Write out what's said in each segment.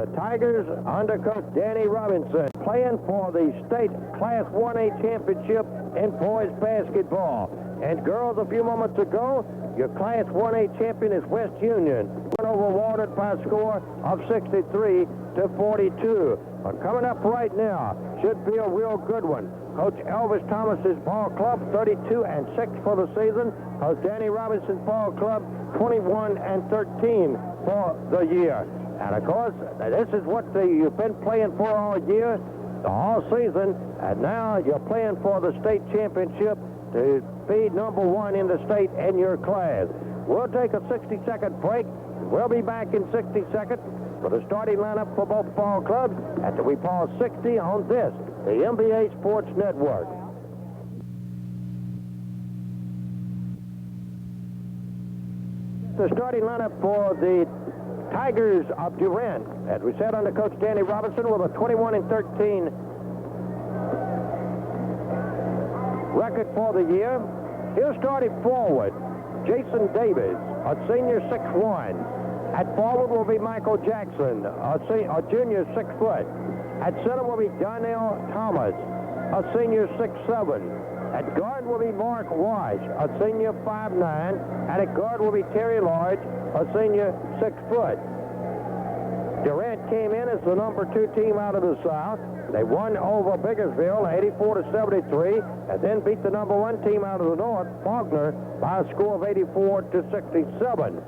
The Tigers under coach Danny Robinson playing for the state Class 1A championship in boys basketball. And girls, a few moments ago, your Class 1A champion is West Union. Went over Watered by a score of 63 to 42. But coming up right now should be a real good one. Coach Elvis Thomas's ball club 32-6 for the season. Coach Danny Robinson's ball club 21-13 for the year. And of course, this is what you've been playing for all year, all season, and now you're playing for the state championship to be number one in the state in your class. We'll take a 60-second break. We'll be back in 60 seconds for the starting lineup for both ball clubs after we pause 60 on this, the NBA Sports Network. The starting lineup for the Tigers of Durant, as we said under Coach Danny Robinson, with a 21-13 record for the year. He'll start it forward. Jason Davis, a senior 6'1". At forward will be Michael Jackson, a junior 6 foot. At center will be Donnell Thomas, a senior 6'7". At guard will be Mark Wash, a senior 5'9". And at guard will be Terry Large, a senior 6 foot. Durant came in as the number 2 team out of the South. They won over Biggersville 84-73, and then beat the number 1 team out of the North, Faulkner, by a score of 84-67.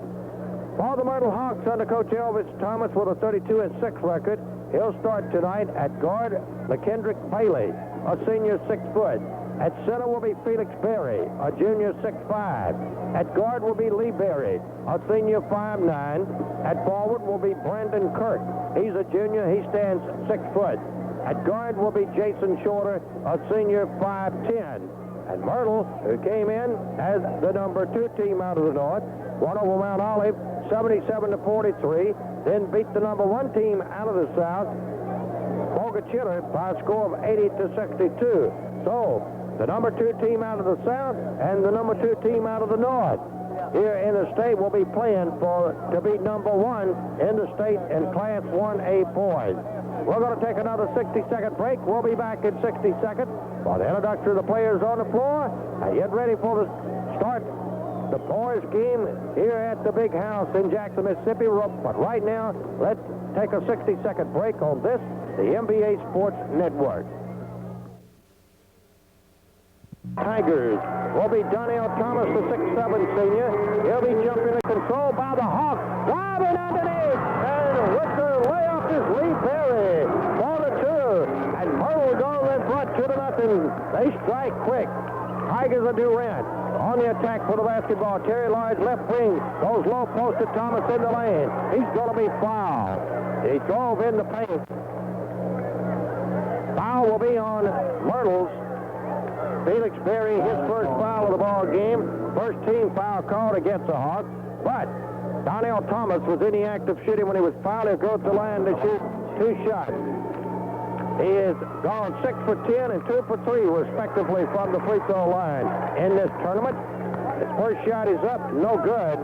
For the Myrtle Hawks under Coach Elvis Thomas with a 32-6 record, he'll start tonight at guard McKendrick Bailey, a senior 6 foot. At center will be Felix Berry, a junior 6'5". At guard will be Lee Berry, a senior 5'9". At forward will be Brandon Kirk. He's a junior. He stands 6 foot. At guard will be Jason Shorter, a senior 5'10". And Myrtle, who came in as the number 2 team out of the North, won over Mount Olive 77-43, then beat the number 1 team out of the South, Bogachitter, by a score of 80-62. So, the number 2 team out of the South and the number 2 team out of the North here in the state will be playing to be number 1 in the state in Class 1A boys. We're going to take another 60-second break. We'll be back in 60 seconds for the introduction of the players on the floor and get ready for the start the boys game here at the big house in Jackson, Mississippi. But right now, let's take a 60-second break on this, the NBA Sports Network. Tigers will be Donnell Thomas, the 6'7" senior. He'll be jumping in control by the Hawks. Driving underneath. And with the layup is Lee Berry. 4-2. And Myrtle goes in front 2-0. They strike quick. Tigers of Durant on the attack for the basketball. Terry Large left wing. Goes low post to Thomas in the lane. He's going to be fouled. He drove in the paint. Foul will be on Myrtle's Felix Berry, his first foul of the ball game. First team foul called against the Hawks. But Donnell Thomas was in the act of shooting when he was fouled. He'll go to the line to shoot 2 shots. He is gone 6 for 10 and 2 for 3, respectively, from the free throw line in this tournament. His first shot is up, no good.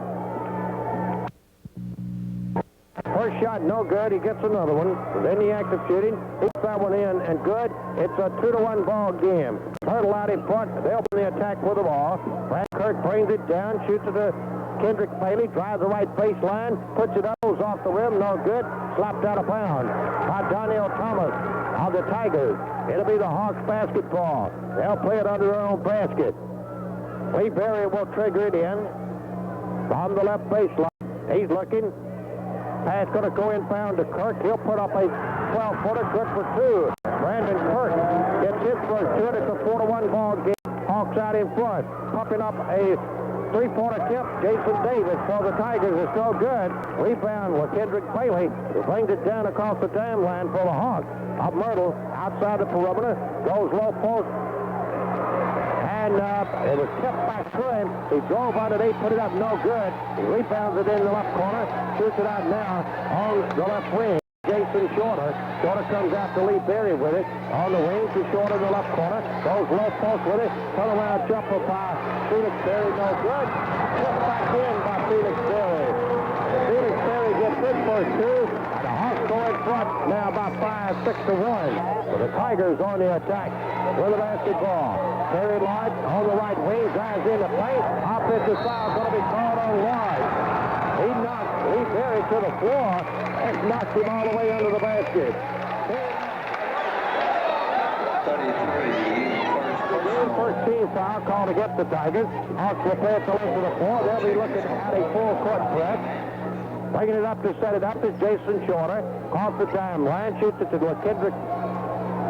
First shot, no good. He gets another one. Then the act of shooting. He's that one in and good. It's a 2-1 ball game. Myrtle out in front. They'll open the attack with the ball. Brad Kirk brings it down, shoots it to Kendrick Bailey, drives the right baseline, puts it up, goes off the rim, no good. Slapped out of bounds by Donnell Thomas of the Tigers. It'll be the Hawks basketball. They'll play it under their own basket. Lee Berry will trigger it in from the left baseline. He's looking. Pass going to go inbound to Kirk. He'll put up a 12-footer, good for 2. Brandon Kirk gets his first 2. It's a 4-1 ball game. Hawks out in front. Pumping up a 3-point attempt. Jason Davis for the Tigers is no good. Rebound with Kendrick Bailey, who brings it down across the dam line for the Hawks. Up Myrtle, outside the perimeter, goes low post. And it was kept back to him. He drove underneath, put it up, no good. He rebounds it in the left corner, shoots it out now on the left wing. Jason Shorter. Shorter comes out to Lee Berry with it. On the wing to Shorter in the left corner. Goes low post with it. Turnaround jumper by Felix Berry, no good. Put back in by Felix Berry. Felix Berry gets his first 2. And the Hawks go in now 5-6-1. With the Tigers on the attack with the basketball. Terry Lodge on the right wing, drives in the paint. Offensive foul going to be called on Lodge. He knocked Lee Perry to the floor and knocked him all the way under the basket. 33. First team foul called against the Tigers. Hawks will play it to length of the floor. They'll be looking at a full court press. Bringing it up to set it up is Jason Shorter. Off the timeline, shoots it to Kendrick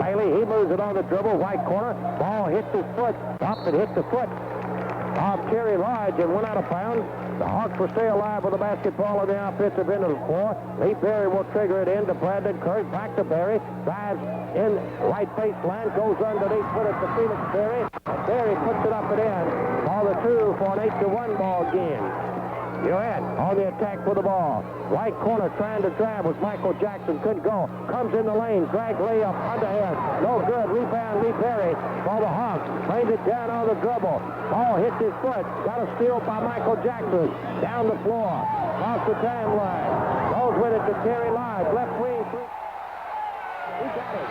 Bailey. He moves it on the dribble, right corner. Ball hit his foot. Up and hit the foot of Terry Lodge and went out of bounds. The Hawks will stay alive with the basketball on the offensive end of the floor. Lee Perry will trigger it in to Brandon Kirk. Back to Berry. Drives in right baseline. Goes underneath. Put it to Felix Berry. Berry puts it up and in. Ball the 2 for an 8-1 ball game. Durant on the attack for the ball. Right corner trying to drive with Michael Jackson. Couldn't go. Comes in the lane. Drag layup underhand. No good. Rebound Lee Perry for the Hawks. Lays it down on the dribble. Ball hits his foot. Got a steal by Michael Jackson. Down the floor. Off the timeline. Goes with it to Terry Lodge. Left wing. He got it.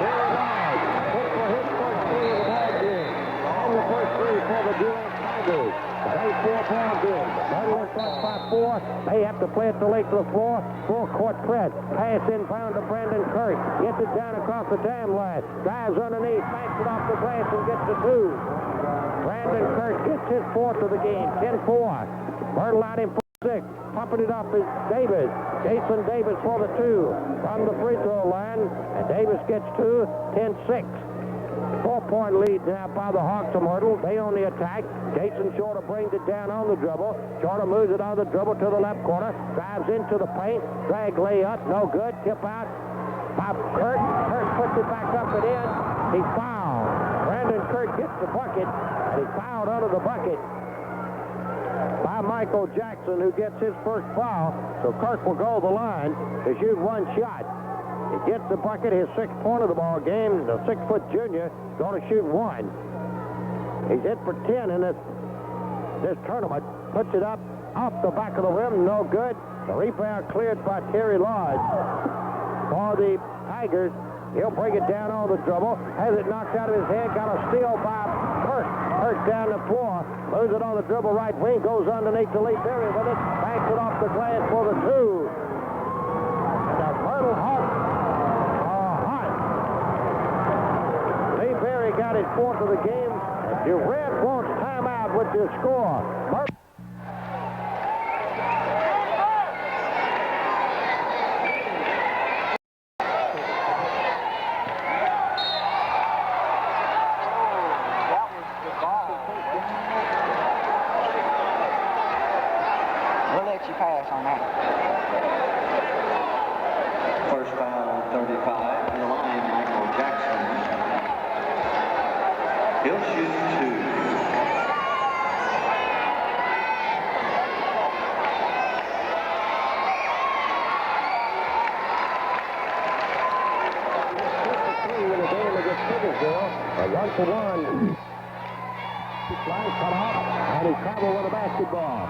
Terry Lodge. Hit for his first three of the ball game. And the first three for the Durant Tigers. They 4 ball game. Myrtle is up by 4. They have to play it to late to the floor. Full court press. Pass inbound to Brandon Kirk. Gets it down across the timeline. Drives underneath. Banks it off the glass and gets the 2. Brandon Kirk gets his 4th of the game. 10-4. Myrtle out in 6. Pumping it up is Davis. Jason Davis for the 2 from the free throw line. And Davis gets 2. 10-6. 4-point lead now by the Hawks of Myrtle. They on the attack. Jason Shorter brings it down on the dribble. Shorter moves it on the dribble to the left corner. Drives into the paint. Drag layup. No good. Tip out by Kirk. Kirk puts it back up and in. He's fouled. Brandon Kirk gets the bucket. And he's fouled under the bucket by Michael Jackson, who gets his first foul. So Kirk will go to the line to shoot 1 shot. He gets the bucket, his 6th point of the ball game. The 6-foot junior going to shoot 1. He's hit for 10 in this tournament. Puts it up off the back of the rim, no good. The rebound cleared by Terry Lodge. For the Tigers, he'll bring it down on the dribble. Has it knocked out of his head. Got a steal by Kirk. Kirk down the floor. Moves it on the dribble right wing. Goes underneath to Lee Perry with it. Banks it off the glass for the 2. And the Myrtle Hawks are hot. Lee Perry got his 4th of the game. And Durant wants timeout with the score. Pass on that. First foul, 35. In the line, Michael Jackson. He'll shoot 2. In the game against Pickersville, a 1-1. Line cut off, and he traveled with a basketball.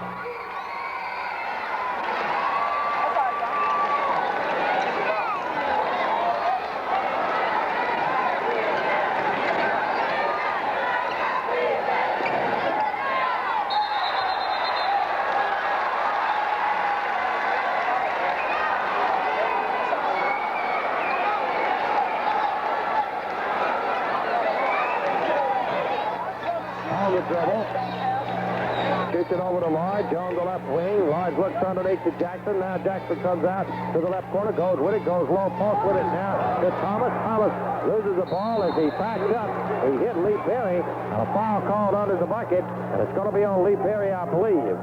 Shoots it over to Lodge on the left wing. Lodge looks underneath to Jackson. Now Jackson comes out to the left corner, goes with it, goes low post with it now to Thomas. Thomas loses the ball as he backs up. He hit Lee Perry, and a foul called under the bucket, and it's going to be on Lee Perry, I believe.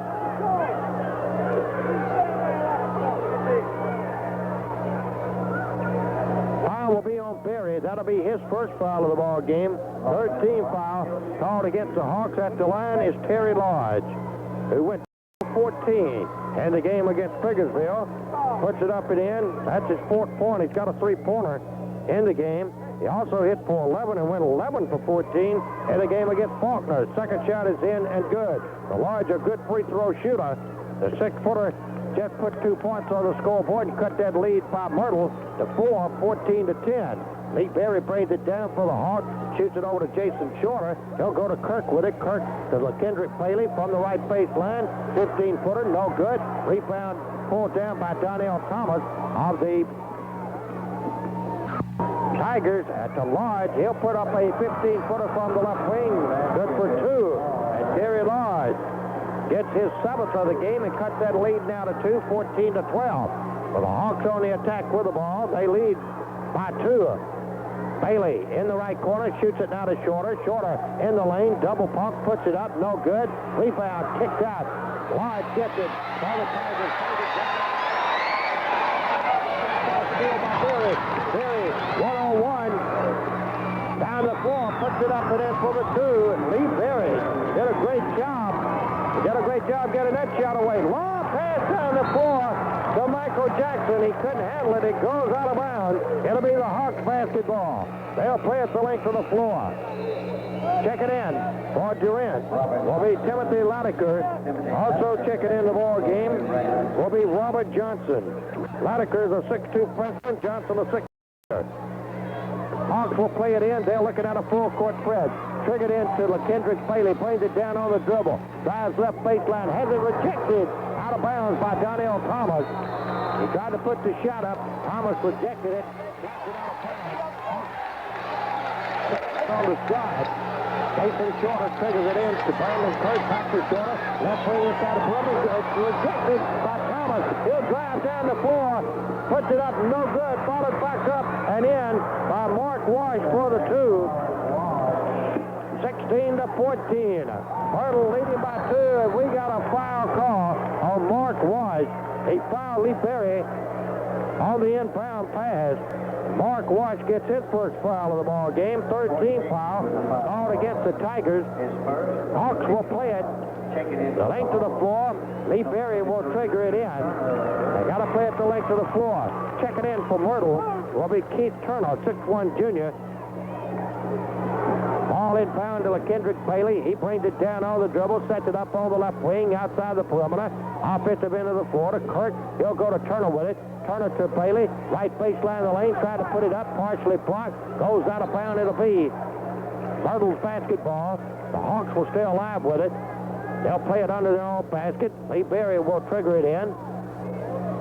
Foul will be on Perry. That'll be his first foul of the ball game. 13 foul called against the Hawks. At the line is Terry Lodge, who went 14 in the game against Pickersville. Puts it up and in. That's his 4th point. He's got a 3-pointer in the game. He also hit for 11 and went 11 for 14 in the game against Faulkner. Second shot is in and good. The Lodge, a good free throw shooter. The 6-footer just put 2 points on the scoreboard and cut that lead by Myrtle to 4, 14-10. Lee Berry brings it down for the Hawks, shoots it over to Jason Shorter. He'll go to Kirk with it. Kirk to LaKendrick Bailey from the right baseline. 15-footer, no good. Rebound pulled down by Donnell Thomas of the Tigers at the Lodge. He'll put up a 15-footer from the left wing. Good for 2. And Terry Lodge gets his 7th of the game and cuts that lead now to 2, 14-12. With the Hawks on the attack with the ball, they lead by 2. Bailey in the right corner, shoots it now to Shorter. Shorter in the lane, double pump, puts it up, no good. Rebound, kicked out. Lodge gets it. By the Tigers. Steal by Berry. Berry, 1-on-1. Down the floor, puts it up and in for the 2. Lee Berry did a great job. He did a great job getting that shot away. Long pass down the floor to Michael Jackson. He couldn't handle it. It goes out of bounds. It'll be the Hawks basketball. They'll play it the length of the floor. Checking in for Durant will be Timothy Latiker. Also checking in the ball game will be Robert Johnson. Latiker is a 6'2 freshman. Johnson a 6'2. Hawks will play it in. They're looking at a full court press. Triggered into LaKendrick Bailey. Brings it down on the dribble. Drives left baseline. Has it rejected. Out of bounds by Donnell Thomas. He tried to put the shot up. Thomas rejected it. On the side. Jason Shorter triggers it in to Brandon Kirk. Back to Shorter. Left wing inside the perimeter. It's rejected by Thomas. He'll drive down the floor. Puts it up. No good. Followed back up and in by Mark Wash for the 2. 16-14. Myrtle leading by 2, and we got a foul call on Mark Wash. He fouled Lee Berry on the inbound pass. Mark Wash gets his first foul of the ball game. 13th foul called against the Tigers. Hawks will play it the length of the floor. Lee Berry will trigger it in. They got to play it the length of the floor. Checking in for Myrtle will be Keith Turner, 6'1 junior. Ball inbound to LaKendrick Bailey. He brings it down on the dribble, sets it up on the left wing outside the perimeter. Offensive end of the floor to Kirk. He'll go to Turner with it. Turner to Bailey. Right baseline of the lane. Tried to put it up. Partially blocked. Goes out of bounds. It'll be Myrtle's basketball. The Hawks will stay alive with it. They'll play it under their own basket. Lee Berry will trigger it in.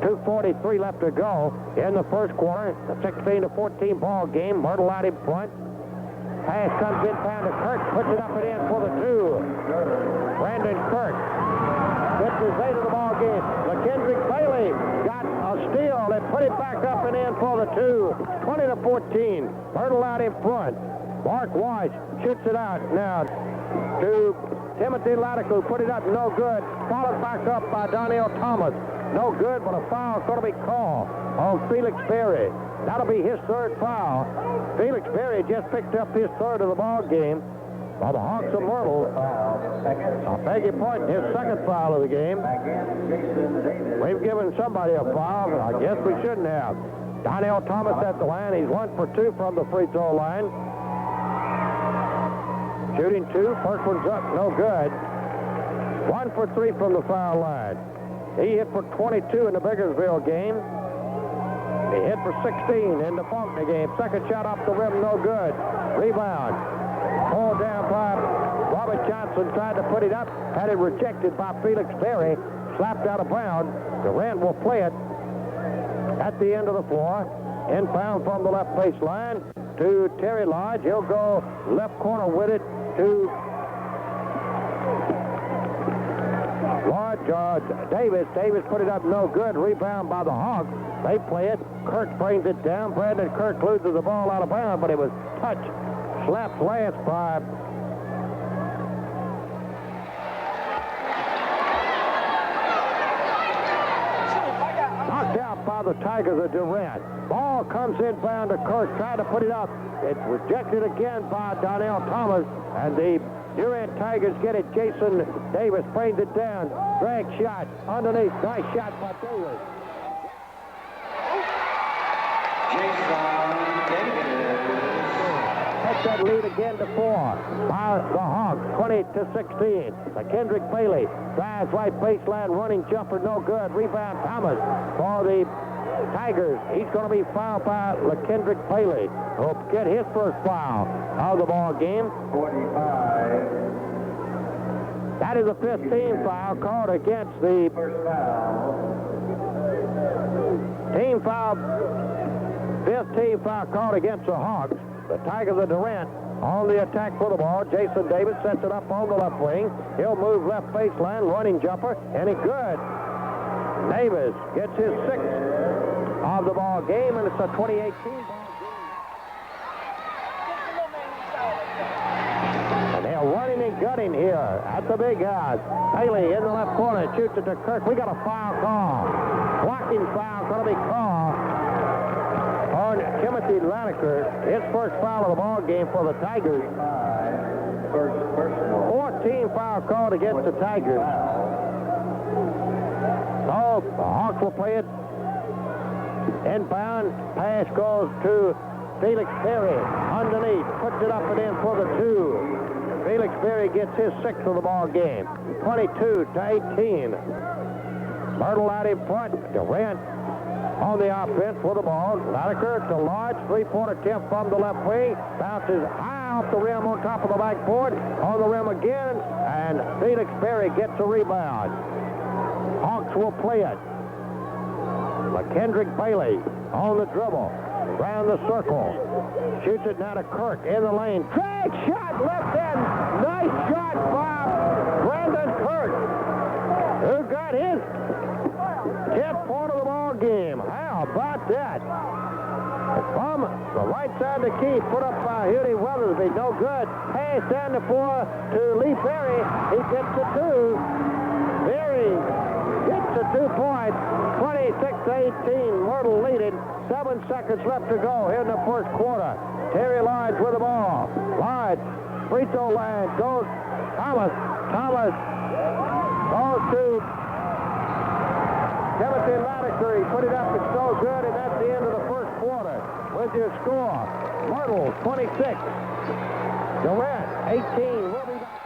2:43 left to go in the first quarter. The 16-14 ball game. Myrtle out in front. Pass comes inbound to Kirk. Puts it up and in for the 2. Brandon Kirk gets his 8th of the ball game. LaKendrick Bailey got a steal. They put it back up and in for the 2. 20-14. Myrtle out in front. Mark Wash shoots it out now to Timothy Latiker. Put it up, no good. Followed back up by Donnell Thomas. No good, but a foul is going to be called on Felix Berry. That'll be his 3rd foul. Felix Berry just picked up his 3rd of the ball game by the Hawks of Myrtle. I beg your pardon, his 2nd foul of the game. We've given somebody a foul, but I guess we shouldn't have. Donnell Thomas at the line. He's 1 for 2 from the free throw line. Shooting 2. First one's up, no good. 1 for 3 from the foul line. He hit for 22 in the Biggersville game. He hit for 16 in the Faulkner game. Second shot off the rim, no good. Rebound. Pulled down by Robert Johnson. Tried to put it up. Had it rejected by Felix Berry. Slapped out of bounds. Durant will play it at the end of the floor. Inbound from the left baseline to Terry Lodge. He'll go left corner with it to Lodge. Davis. Davis put it up, no good. Rebound by the Hawks. They play it. Kirk brings it down. Brandon Kirk loses the ball out of bounds, but it was touched. Slapped last by knocked out by the Tigers of Durant. Ball comes inbound to Kirk. Tried to put it up. It's rejected again by Donnell Thomas. And the Durant Tigers get it. Jason Davis brings it down. Drag shot underneath. Nice shot by Davis. Jason Davis. Takes that lead again to 4 by the Hawks, 20-16. McKendrick Bailey drives right baseline, running jumper, no good. Rebound Thomas for the Tigers. He's going to be fouled by McKendrick Bailey, who'll get his first foul of the ball game. 45. That is a 15 foul called against the First foul. team foul. 15 foul called against the Hawks. The Tigers of Durant on the attack for the ball. Jason Davis sets it up on the left wing. He'll move left baseline, running jumper, and it's good. Davis gets his 6th of the ball game, and it's a 2018 ball game. And they're running and gutting here at the big house. Bailey in the left corner, shoots it to Kirk. We got a foul call. Blocking foul going to be called on Timothy Laniker. His first foul of the ball game for the Tigers. First personal. 14 foul called against the Tigers. So the Hawks will play it. Inbound pass goes to Felix Perry. Underneath, puts it up and in for the 2. Felix Perry gets his 6th of the ball game. 22-18. Myrtle out in front. Durant on the offense for the ball. Laniker to Lodge. 3-point attempt from the left wing. Bounces high off the rim on top of the backboard. On the rim again. And Felix Perry gets a rebound. Hawks will play it. McKendrick Bailey on the dribble. Around the circle. Shoots it now to Kirk in the lane. Drag shot left end. Nice shot by Brandon Kirk, who got his 10th point of the ball game. How about that? From the right side of the key, put up by Hughie Weathersby. No good. Pass down the floor to Lee Perry. He gets the 2. Perry gets the 2 points. 26-18. Myrtle leading. 7 seconds left to go here in the first quarter. Terry Lodge with the ball. Lodge, free throw line, goes Thomas. Thomas goes to Timothy Laniker. He put it up. It's no good, and that's the end of the first quarter. With your score, Myrtle 26, Durant 18. We'll be back.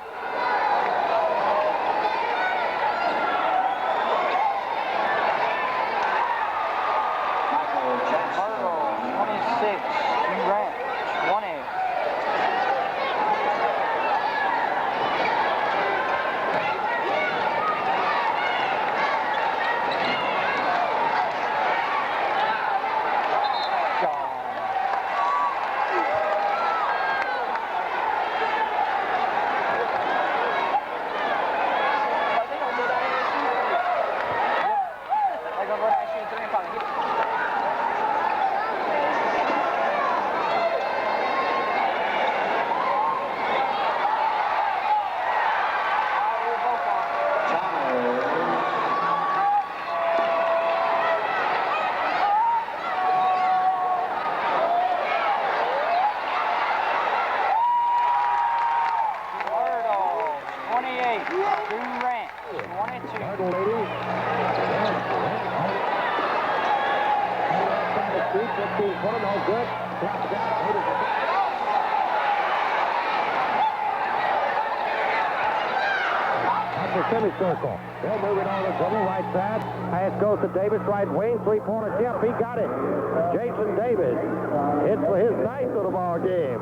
Semicircle. They'll move it on the dribble, right side. Pass goes to Davis, right wing. 3-point attempt. He got it. Jason Davis. It's for his 9th of the ball game.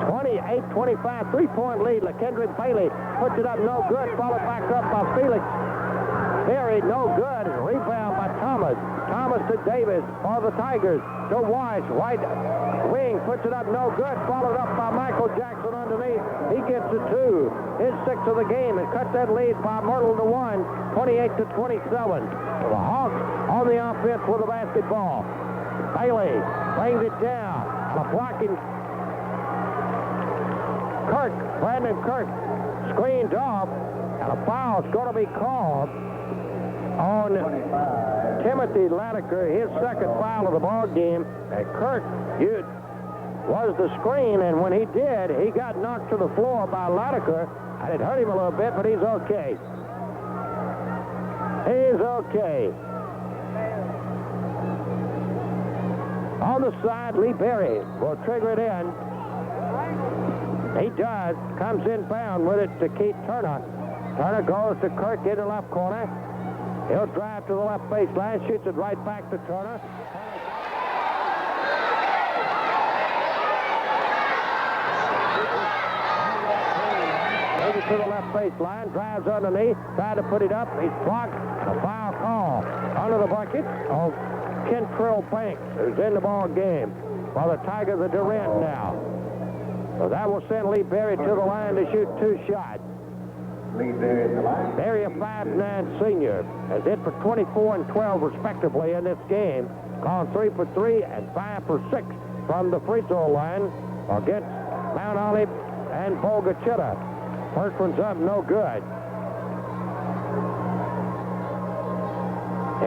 28-25. 3-point lead. McKendrick Bailey puts it up. No good. Followed back up by Felix Perry. No good. Rebound by Thomas. Thomas to Davis for the Tigers. To Weiss. Right wing. Puts it up. No good. Followed up by Michael Jackson underneath. He gets the 2. His 6th of the game, and cuts that lead by Myrtle to 1, 28-27. The Hawks on the offense with the basketball. Bailey brings it down. A blocking Kirk, Brandon Kirk, screened off, and a foul is going to be called on Timothy Laniker, his 2nd foul of the ball game. And Kirk was the screen, and when he did, he got knocked to the floor by Laniker. And it hurt him a little bit, but he's okay. He's okay. On the side, Lee Perry will trigger it in. He does. Comes inbound with it to Keith Turner. Turner goes to Kirk in the left corner. He'll drive to the left baseline, shoots it right back to Turner. To the left baseline, drives underneath, trying to put it up. He's blocked. A foul call under the bucket of Kentrell Banks, who's in the ball game. While the Tigers are Durant now. So that will send Lee Berry to the line to shoot 2 shots. Lee Berry at the line. Berry, a 5'9" senior, has hit for 24 and 12 respectively in this game. Gone 3 for 3 and 5 for 6 from the free throw line against Mount Olive and Bogachita. First one's up, no good.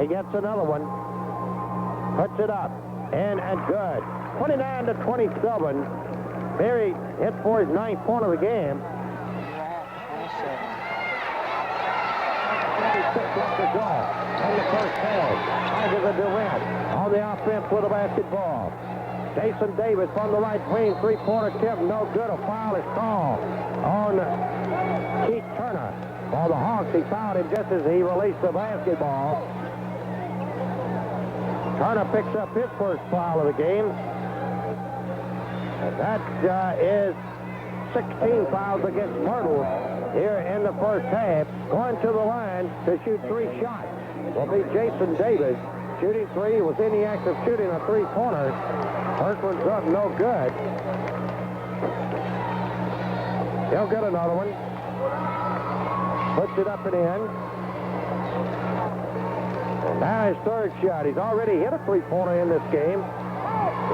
He gets another one. Puts it up. In and good. 29 to 27. Berry hit for his 9th point of the game. 26 left to go in the first half. Tigers of Durant on the offense with the basketball. Jason Davis from the right wing, 3-pointer tip, no good. A foul is called on Keith Turner. For the Hawks, he fouled him just as he released the basketball. Turner picks up his first foul of the game. And that is 16 fouls against Myrtle here in the first half. Going to the line to shoot 3 shots will be Jason Davis. Shooting 3, was in the act of shooting a 3-pointer. First one's up, no good. He'll get another one. Puts it up and in. And now his 3rd shot. He's already hit a 3-pointer in this game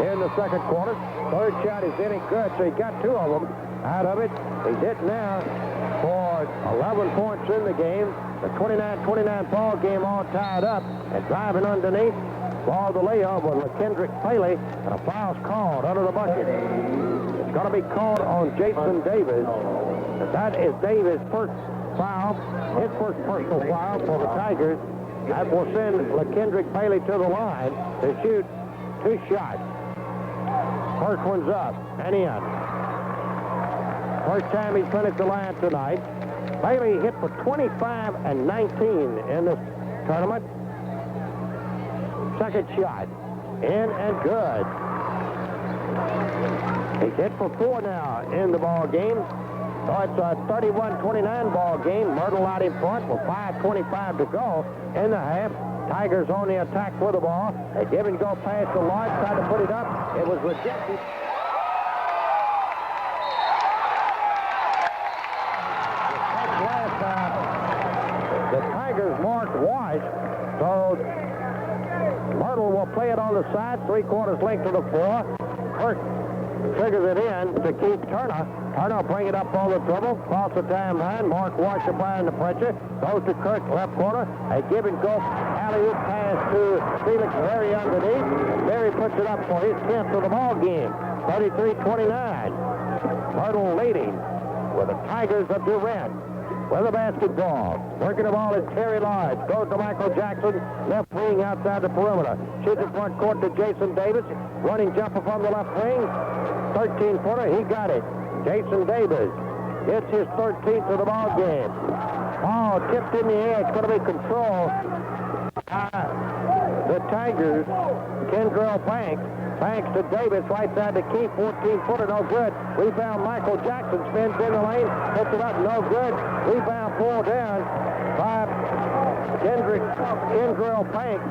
in the second quarter. 3rd shot is in and good, so he got 2 of them out of it. He's hit now for 11 points in the game. The 29-29 ball game all tied up, and driving underneath. Ball the layup with LaKendrick Paley, and a foul's called under the bucket. It's going to be called on Jason Davis. And that is Davis' first foul, his first personal foul for the Tigers. That will send LaKendrick Paley to the line to shoot 2 shots. First one's up and in. First time he's been at the line tonight. Bailey hit for 25 and 19 in this tournament. Second shot, in and good. He's hit for 4 now in the ball game. So it's a 31-29 ball game. Myrtle out in front with 5:25 to go in the half. Tigers on the attack with the ball. A give and go pass to Lloyd, tried to put it up. It was rejected. The Tigers marked Wash, so Myrtle will play it on the side, 3/4 length to the floor. Kirk triggers it in to Keith Turner. Turner will bring it up on the dribble, cross the timeline. Mark Wash applying the pressure. Goes to Kirk, left corner. A give and go alley-oop pass to Felix Berry underneath. Berry puts it up for his 10th of the ball game, 33-29. Myrtle leading with the Tigers of Durant. With the basketball. Working the ball is Terry Lodge. Goes to Michael Jackson. Left wing outside the perimeter. Shoots in front court to Jason Davis. Running jumper from the left wing. 13-footer. He got it. Jason Davis gets his 13th of the ball game. Oh, tipped in the air. It's going to be controlled. The Tigers. Kentrell Banks. Banks to Davis, right side to Keith, 14-footer, no good. Rebound, Michael Jackson spins in the lane, puts it up, no good. Rebound, pulled down by Kentrell Banks.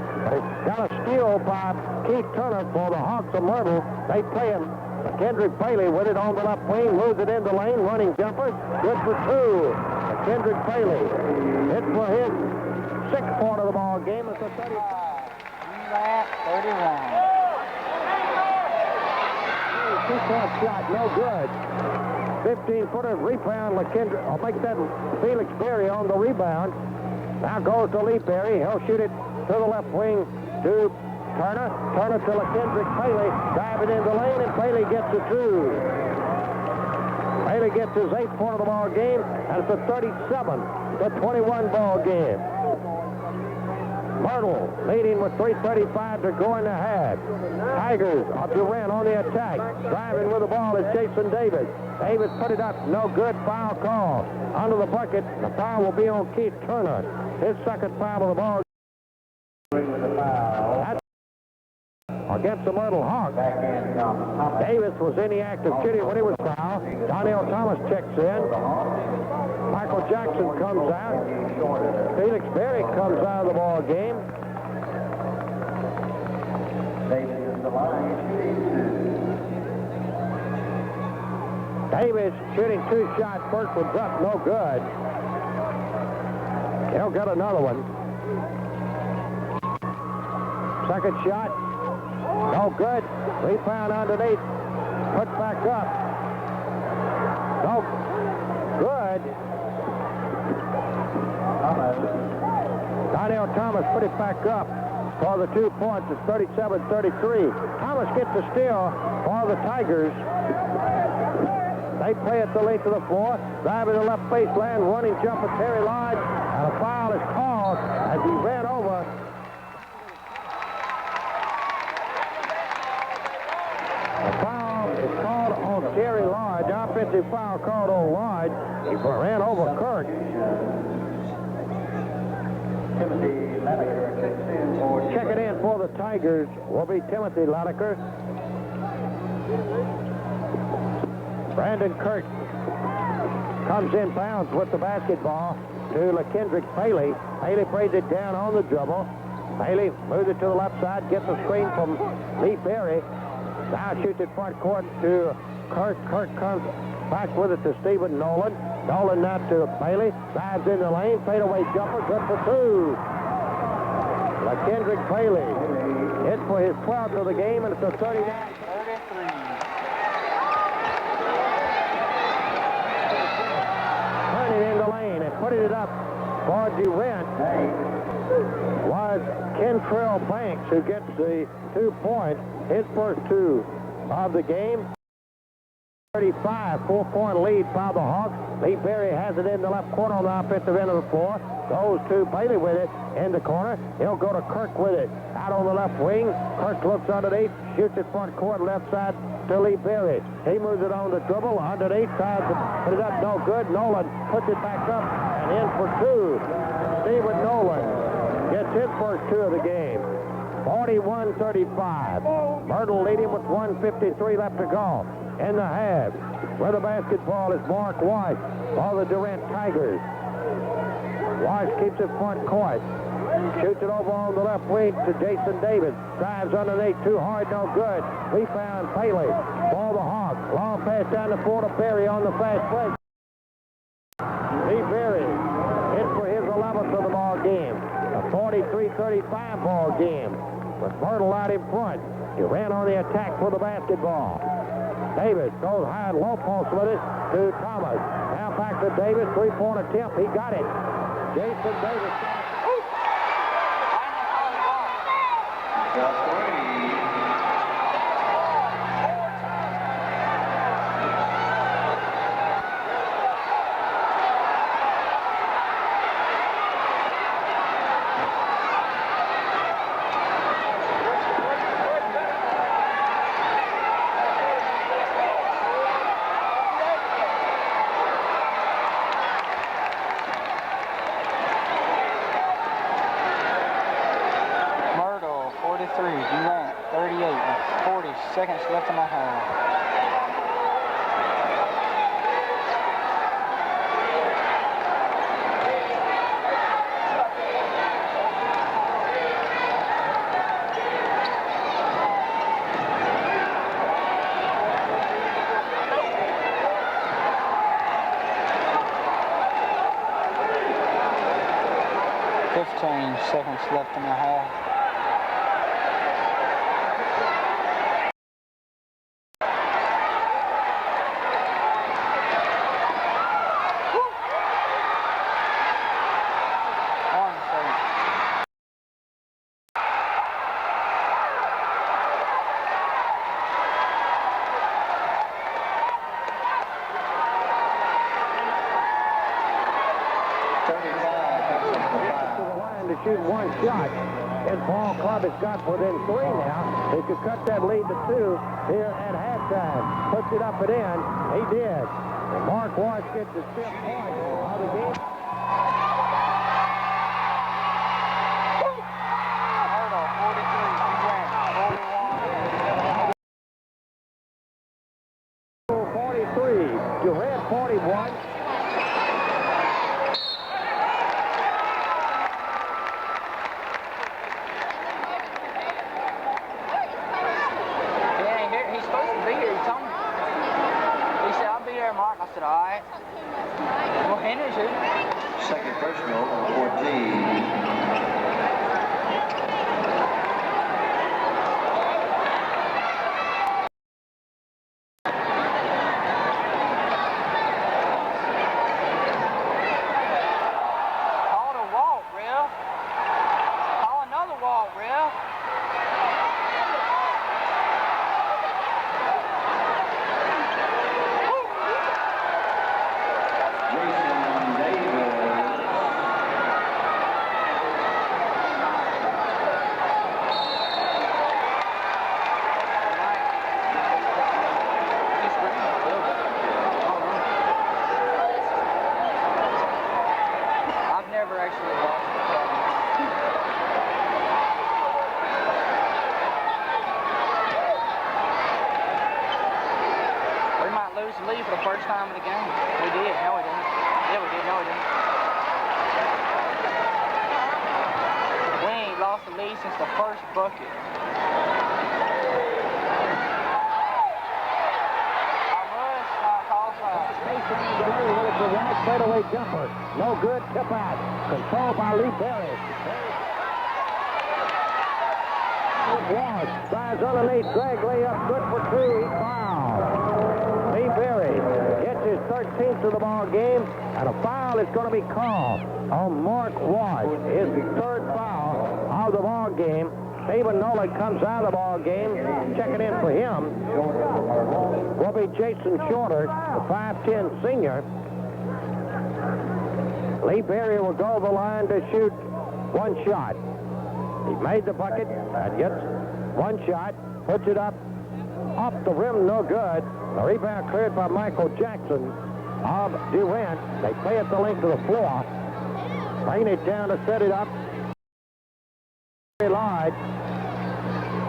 Got a steal by Keith Turner for the Hawks of Myrtle. They play him. Kendrick Bailey with it on the left wing, moves it in the lane, running jumper, good for 2. Kendrick Bailey hit for his 6th point of the ball game. It's a 35. 31. 2-point shot, no good. 15-footer rebound. LaKendrick will make that Felix Berry on the rebound. Now goes to Lee Berry. He'll shoot it to the left wing to Turner. Turner to LaKendrick Paley. Driving in the lane, and Paley gets it through. Paley gets his 8th point of the ball game, and it's a 37-21 ball game. Myrtle leading with 3:35 to go in the half. Tigers of Durant on the attack. Driving with the ball is Jason Davis. Davis put it up. No good. Foul call. Under the bucket. The foul will be on Keith Turner. His second foul of the ball. That's against the Myrtle Hawks. Davis was in the act of shooting when he was fouled. Donnell Thomas checks in. Michael Jackson comes out. Felix Berry comes out of the ball game. Davis shooting 2 shots. First one's up, no good. He'll get another one. Second shot, no good. Rebound underneath. Put back up. No good. Donnell Thomas put it back up for the 2 points. It's 37-33. Thomas gets the steal for the Tigers. They play at the length of the floor. Driving the left baseline, running jumper Terry Lodge, and a foul is called as he ran over. A foul is called on Terry Lodge. Offensive foul called on Lodge. He ran over Kirk. Checking in for the Tigers will be Timothy Laniker. Brandon Kirk comes in bounds with the basketball to LaKendrick Bailey. Bailey brings it down on the dribble. Bailey moves it to the left side, gets a screen from Lee Berry. Now shoots it front court to Kirk. Kirk comes back with it to Stephen Nolan. Nolan now to Bailey. Dives in the lane. Fadeaway jumper. Good for 2. LaKendrick Bailey hit for his 12th of the game, and it's a 39-33. Turning in the lane and putting it up for Durant was Kentrell Banks, who gets the 2 points, his first 2 of the game. 35, 4-point lead by the Hawks. Lee Berry has it in the left corner on the offensive end of the floor. Goes to Bailey with it in the corner. He'll go to Kirk with it out on the left wing. Kirk looks underneath, shoots it front court, left side to Lee Berry. He moves it on the dribble underneath, tries to put it up, no good. Nolan puts it back up and in for 2. Stephen Nolan gets his first 2 of the game. 41-35. Myrtle leading with 1:53 left to go in the half. Where the basketball is Mark White for the Durant Tigers. White keeps it front court. Shoots it over on the left wing to Jason Davis. Drives underneath, too hard, no good. Rebound Bailey for the Hawks. Long pass down the floor to Berry on the fast break. Lee Berry hit for his 11th of the ball game. A 43-35 ball game with Myrtle out in front. He ran on the attack for the basketball. Davis goes high and low post with it to Thomas. Now back to Davis, 3-point attempt. He got it. Jason Davis. Durant, 38 with 40 seconds left in the half. Seconds left in the half. To the line to shoot one shot. His ball club has got within 3 now. He could cut that lead to 2 here at halftime. Puts it up and in. He did. And Mark Walsh gets his 5th point of the game. Myrtle, 43. Durant, 41. 43. Durant, 41. Mark, I said, all right. Well, Henry's here. Second personal, 14. Lead for the first time in the game. We did. No, we didn't. Yeah, we did. No, we didn't. We ain't lost the lead since the first bucket. Straightaway jumper. No good. Tip out. Controlled by Lee Perry. Walsh drives underneath. Drag layup. Good for 2. He fouled. Lee Perry gets his 13th of the ball game, and a foul is going to be called on Mark Walsh. His 3rd foul of the ball game. Stephen Nolan comes out of the ball game. Checking in for him will be Jason Shorter, the 5'10 senior. Lee Perry will go to the line to shoot 1 shot. He made the bucket and gets 1 shot, puts it up off the rim, no good. The rebound cleared by Michael Jackson of Durant. They play it the length of the floor. Bring it down to set it up. Lodge.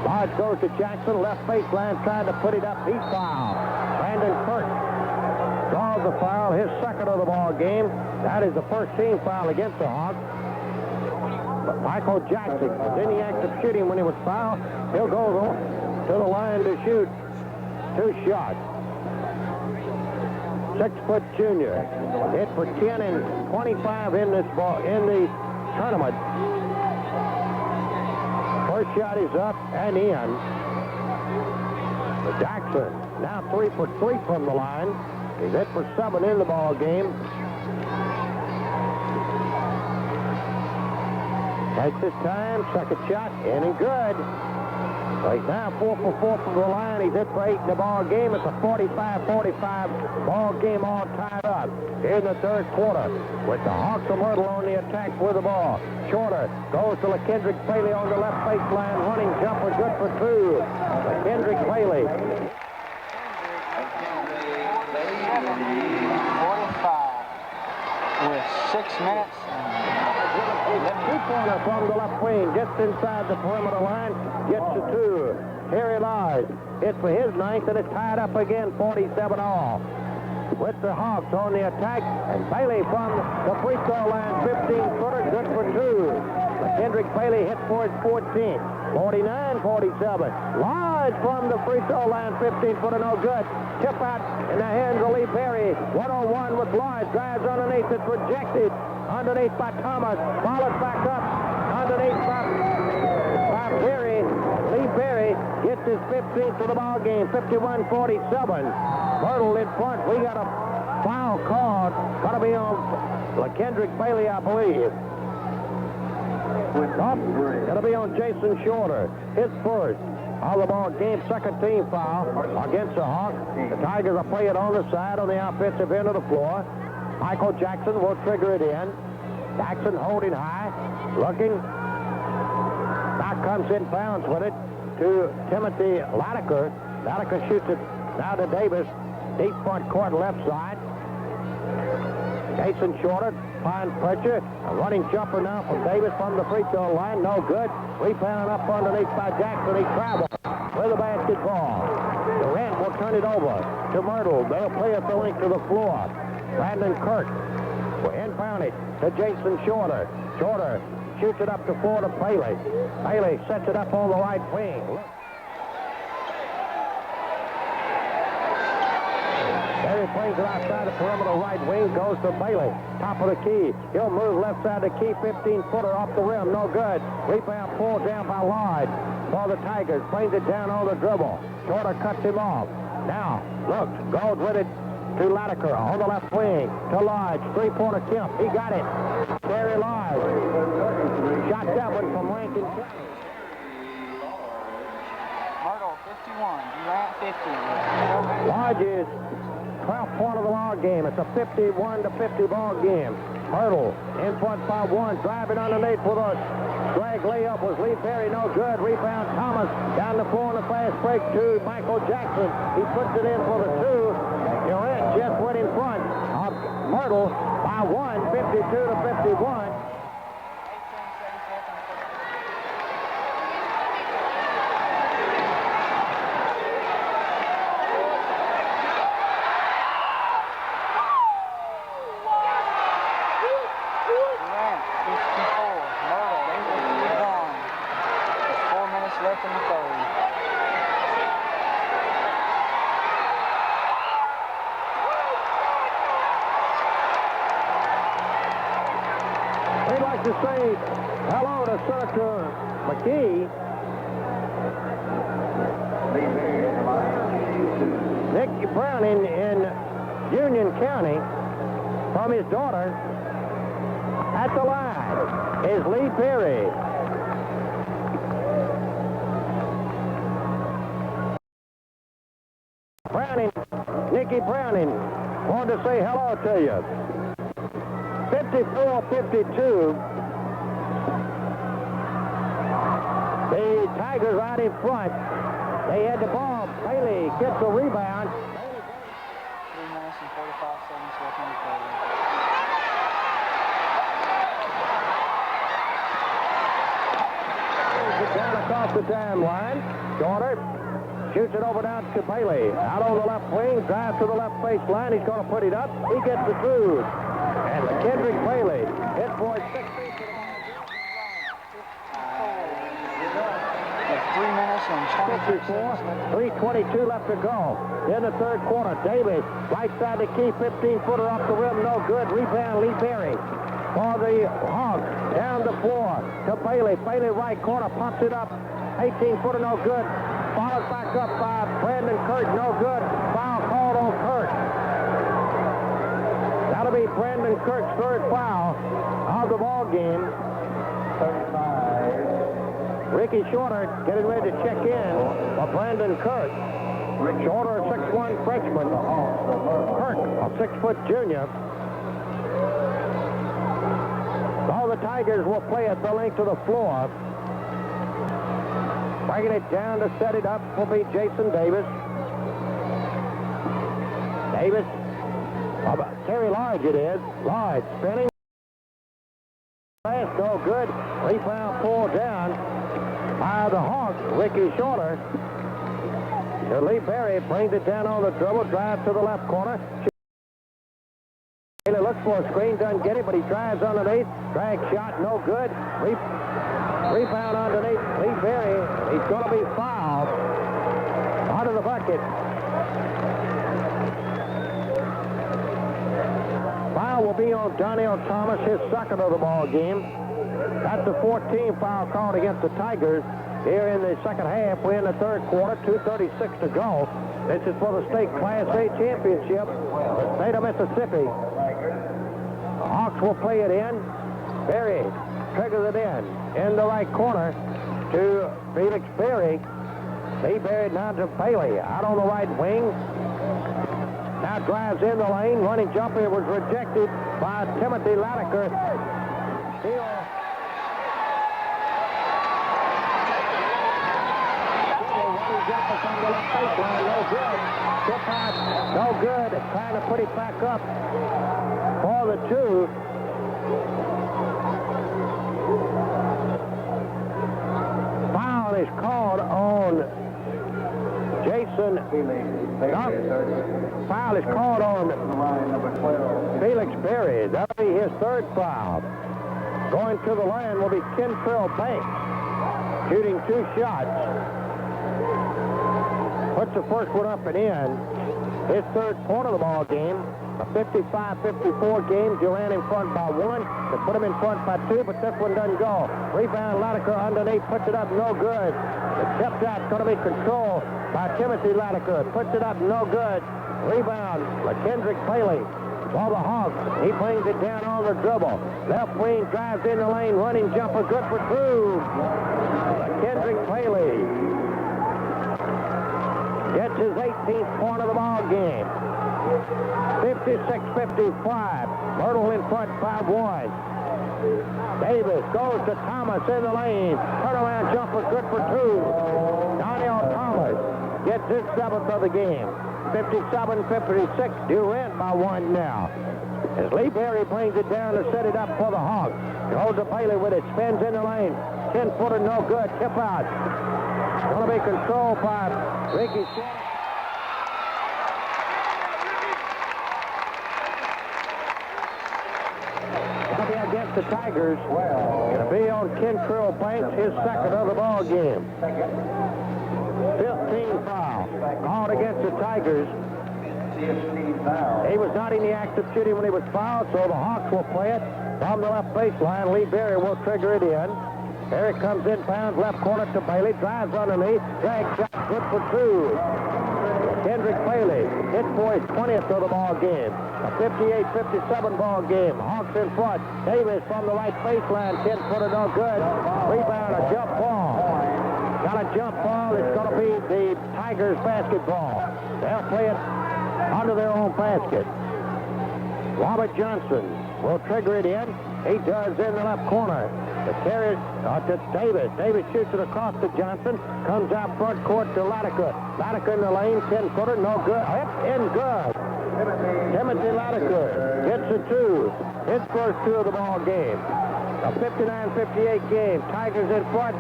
Lodge goes to Jackson, left baseline, trying to put it up. He fouled. Brandon Kirk draws the foul, his 2nd of the ball game. That is the first team foul against the Hawks. But Michael Jackson was in the act of shooting when he was fouled. He'll go to the line to shoot 2 shots. 6-foot junior. Hit for 10 and 25 in this ball in the tournament. First shot is up and in. But Jackson now 3 for 3 from the line. He's hit for 7 in the ball game. Takes his time. 2nd shot in and good. So he's now 4 for 4 from the line. He's hit for 8 in the ball game. It's a 45-45 ball game, all tied up in the 3rd quarter with the Hawks of Myrtle on the attack with the ball. Shorter goes to LaKendrick Bailey on the left baseline. Running jumper, good for 2. LaKendrick Bailey. 45 with 6 minutes. 2-pointer from the left wing, just inside the perimeter line, gets to 2. Here he lies. Hit for his 9th, and it's tied up again, 47 all. With the Hawks on the attack, and Bailey from the free throw line, 15-footer, good for 2. Kendrick Bailey hit for his 14th, 49-47. Lodge from the free throw line, 15-footer, no good. Tip out in the hands of Lee Perry. 1-on-1 with Lodge, drives underneath, it's rejected. Underneath by Thomas, follows back up, underneath by Perry. Lee Perry gets his 15th of the ball game, 51-47. Myrtle in front. We got a foul called. Going to be on LaKendrick Bailey, I believe. Going to be on Jason Shorter. His 1st of the ball game, 2nd team foul against the Hawks. The Tigers will play it on the side on the offensive end of the floor. Michael Jackson will trigger it in. Jackson holding high, looking. comes in bounds with it to Timothy Latiker. Latiker shoots it now to Davis. Deep front court left side. Jason Shorter finds pressure. A running jumper now from Davis from the free throw line. No good. Rebound up underneath by Jackson. He travels with the basketball. Durant will turn it over to Myrtle. They'll play it the length to the floor. Brandon Kirk will inbound it to Jason Shorter. Shorter shoots it up the floor to Bailey. Bailey sets it up on the right wing. Barry brings it outside the perimeter right wing, goes to Bailey. Top of the key. He'll move left side of the key, 15-footer off the rim, no good. Rebound pulled down by Lloyd for the Tigers. Brings it down on the dribble. Shorter cuts him off. Now, looks, goes with it to Latiker on the left wing. To Lloyd, three-pointer Kemp. He got it. Terry Lloyd. Shot that one from Rankin County. Myrtle 51, Durant 50. Lodge is 12th point of the ball game. It's a 51-50 ball game. Myrtle in front by one, driving underneath with a drag layup was Lee Perry, no good. Rebound Thomas down the floor in the fast break to Michael Jackson. He puts it in for the two. Durant just went in front of Myrtle by one, 52-51. Left in the third. We'd like to say hello to Senator McKee. Nick Browning in Union County from his daughter. At the line is Lee Perry. Browning, Nicky Browning, wanted to say hello to you. 54-52. The Tigers out in front. They had the ball. Bailey gets the rebound. 3 minutes and 45 seconds left in the third. Down across the timeline. Shorter shoots it over down to Bailey. Out on the left wing, drives to the left baseline. He's going to put it up. He gets the through. And Kendrick Bailey hit for his 6 feet to the ball. 3 minutes and 54, 3:22 left to go. In the third quarter, Davis, right side of the key, 15-footer off the rim, no good. Rebound, Lee Berry for the Hawks. Down the floor to Bailey. Bailey right corner, pumps it up. 18-footer, no good. Followed back up by Brandon Kirk, no good. Foul called on Kirk. That'll be Brandon Kirk's third foul of the ball game. 35. Ricky Shorter getting ready to check in for Brandon Kirk. Shorter, a 6'1" freshman. Kirk, a 6-foot junior. All the Tigers will play at the length of the floor. Bringing it down to set it up will be Jason Davis. Davis. Terry Lloyd it is. Lloyd spinning. Pass no good. Rebound pulled down by the Hawks. Ricky Shorter. Lee Berry brings it down on the dribble. Drives to the left corner. Taylor looks for a screen. Doesn't get it, but he drives underneath. Drag shot. No good. Rebound underneath. Lee Berry. He's going to be fouled. Out of the bucket. Foul will be on Donnell Thomas, his second of the ball game. That's the 14th foul called against the Tigers here in the second half. We're in the third quarter, 2:36 to go. This is for the state Class A championship, the state of Mississippi. Hawks will play it in. Berry triggers it in the right corner to Felix Berry. Lee Berry down to Bailey, out on the right wing. Now drives in the lane, running jumper. It was rejected by Timothy Latiker. Steele. left baseline, no good. Tip out, no good. Trying to put it back up for the 2. Foul is called on Jason. Foul is called on Felix Berry. That'll be his 3rd foul. Going to the line will be Kentrell Banks, shooting 2 shots. Puts the first one up and in. His 3rd point of the ball game. A 55-54 game. Durant in front by 1. They put him in front by 2, but this one doesn't go. Rebound, Latiker underneath, puts it up, no good. The tip shot's going to be controlled by Timothy Latiker. Puts it up, no good. Rebound, McKendrick Paley for the Hawks. He brings it down on the dribble. Left wing drives in the lane, running jumper, good for 2. McKendrick Paley gets his 18th point of the ball game. 56-55. Myrtle in front by 1. Davis goes to Thomas in the lane. Turnaround jumper, good for 2. Donnell Thomas gets his 7th of the game. 57-56. Durant by 1 now. As Lee Berry brings it down to set it up for the Hawks. Goes to Bailey with it. Spins in the lane. 10-footer, no good. Tip out. Going to be controlled by Ricky Shannon. Against the Tigers. Going to be on Kentrell Banks, his 2nd of the ball game. 15 foul. Called against the Tigers. He was not in the act of shooting when he was fouled, so the Hawks will play it from the left baseline. Lee Berry will trigger it in. Berry comes in, pounds left corner to Bailey, drives underneath, drags shot, good for 2. Kendrick Bailey hit for his 20th of the ball game. A 58-57 ball game. Hawks in front. Davis from the right baseline. 10-footer, no good. Rebound, a jump ball. Got a jump ball. It's going to be the Tigers basketball. They'll play it under their own basket. Robert Johnson will trigger it in. He does in the left corner. The carry to Davis. Davis shoots it across to Johnson. Comes out front court to Latiker. Latiker in the lane. 10-footer, no good. Hit in good. Timothy Latiker gets a 2. His first 2 of the ball game. A 59-58 game. Tigers in front.